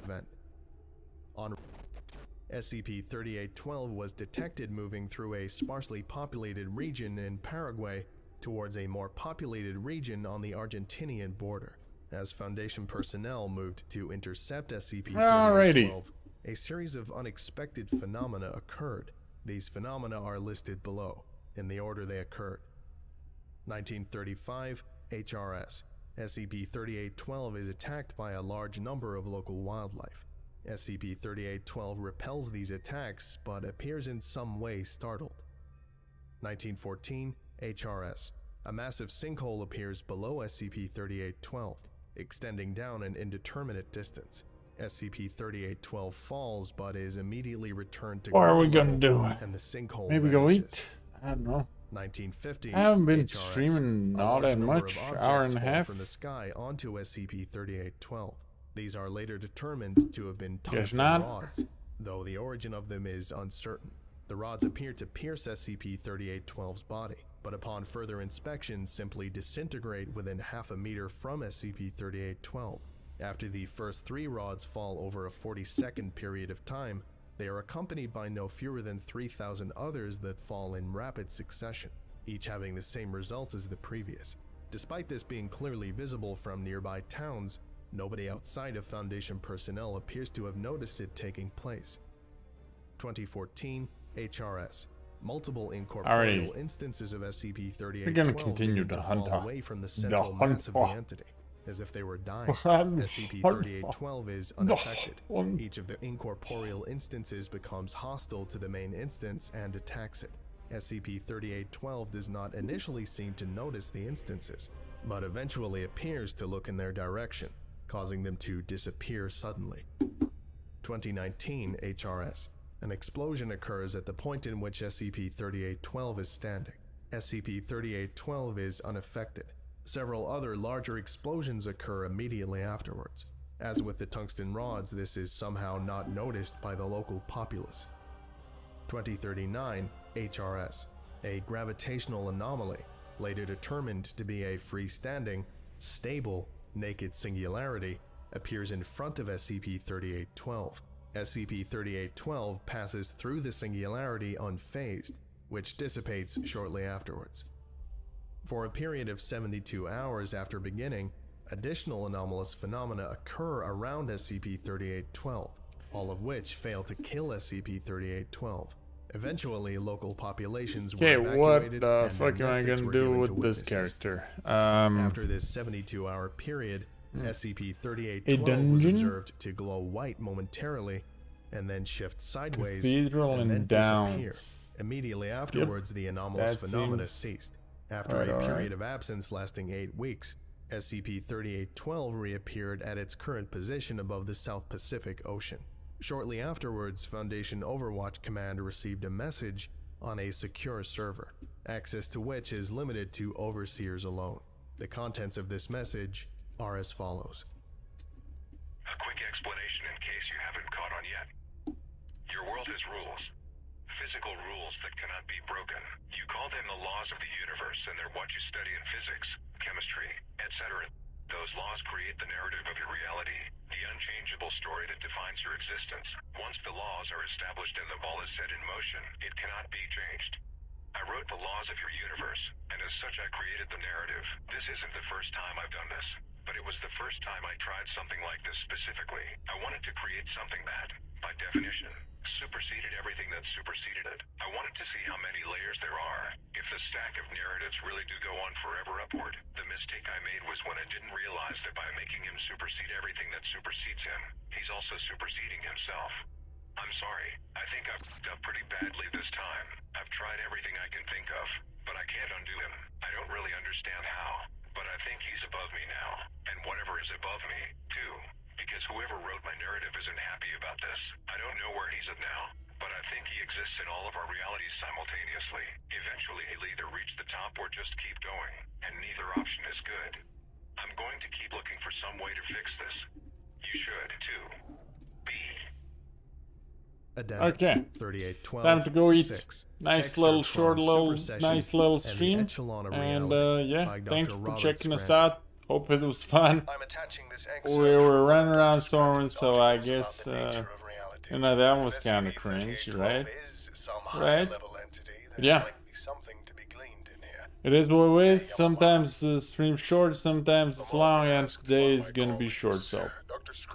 Event. On SCP-3812 was detected moving through a sparsely populated region in Paraguay towards a more populated region on the Argentinian border. As Foundation personnel moved to intercept SCP-3812, a series of unexpected phenomena occurred. These phenomena are listed below, in the order they occurred. 1935 HRS. SCP-3812 is attacked by a large number of local wildlife. SCP-3812 repels these attacks, but appears in some way startled. 1914 HRS. A massive sinkhole appears below SCP-3812, extending down an indeterminate distance. SCP-3812 falls, but is immediately returned to What are we ground gonna level, do? and the sinkhole Maybe go vanishes. eat? I don't know. 1950 I haven't been HRS. streaming A all large that number of much. objects Hour and a fall half. from the sky onto SCP-3812. These are later determined to have been Guess tungsten not. rods, though the origin of them is uncertain. The rods appear to pierce SCP-3812's body, but upon further inspection simply disintegrate within half a meter from SCP-3812. After the first 3 rods fall over a 40-second period of time, they are accompanied by no fewer than 3,000 others that fall in rapid succession, each having the same results as the previous. Despite this being clearly visible from nearby towns, nobody outside of Foundation personnel appears to have noticed it taking place. 2014 HRS. Multiple incorporeal instances of SCP-3812 We're gonna continue begin to to hunt fall away from the central mass of the entity, as if they were dying. SCP-3812 is unaffected. Each of the incorporeal instances becomes hostile to the main instance and attacks it. SCP-3812 does not initially seem to notice the instances, but eventually appears to look in their direction, causing them to disappear suddenly. 2019 HRS. An explosion occurs at the point in which SCP-3812 is standing. SCP-3812 is unaffected. Several other larger explosions occur immediately afterwards. As with the tungsten rods, this is somehow not noticed by the local populace. 2039 HRS. A gravitational anomaly, later determined to be a freestanding, stable, naked singularity, appears in front of SCP-3812. SCP-3812 passes through the singularity unfazed, which dissipates shortly afterwards. For a period of 72 hours after beginning, additional anomalous phenomena occur around SCP-3812, all of which fail to kill SCP-3812. Eventually, local populations were Okay, what evacuated the and fuck am I domestics gonna were do given to with this witnesses. character? After this 72-hour period, SCP-3812 was dungeon? observed to glow white momentarily, and then shift sideways, Cathedral and then and disappear. Downs. Immediately afterwards, the anomalous That phenomena seems- ceased. After Alright, a period alright. of absence lasting 8 weeks, SCP-3812 reappeared at its current position above the South Pacific Ocean. Shortly afterwards, Foundation Overwatch Command received a message on a secure server, access to which is limited to overseers alone. The contents of this message are as follows. A quick explanation in case you haven't caught on yet. Your world has rules. Physical rules that cannot be broken. You call them the laws of the universe, and they're what you study in physics, chemistry, etc. Those laws create the narrative of your reality, the unchangeable story that defines your existence. Once the laws are established and the ball is set in motion, it cannot be changed. I wrote the laws of your universe, and as such I created the narrative. This isn't the first time I've done this, but it was the first time I tried something like this specifically. I wanted to create something that, by definition, superseded everything that superseded it. I wanted to see how many layers there are. If the stack of narratives really do go on forever upward, the mistake I made was when I didn't realize that by making him supersede everything that supersedes him, he's also superseding himself. I'm sorry. I think I've f***ed up pretty badly this time. I've tried everything I can think of, but I can't undo him. I don't really understand how, but I think he's above me now, and whatever is above me, too. Because whoever wrote my narrative isn't happy about this. I don't know where he's at now, but I think he exists in all of our realities simultaneously. Eventually he'll either reach the top or just keep going, and neither option is good. I'm going to keep looking for some way to fix this. You should, too. B. Addendum. Okay. 3812. Time to go eat. 6. Nice Excerpt little from short little Super Session nice little and the stream. Echelon of And Reality yeah, by thank Dr. you for Robert checking us Scranton. out. Hope it was fun. I'm attaching this We excerpt were from running Dr. around Scranton's Soren, so I articles about guess the nature of reality. you know that was If kind of cringe, SCP-3812 right? is some Right? high-level entity, then Yeah. there might be something to be gleaned in here. It is what it is. Sometimes the stream's short, sometimes it's long, and today is gonna be short, so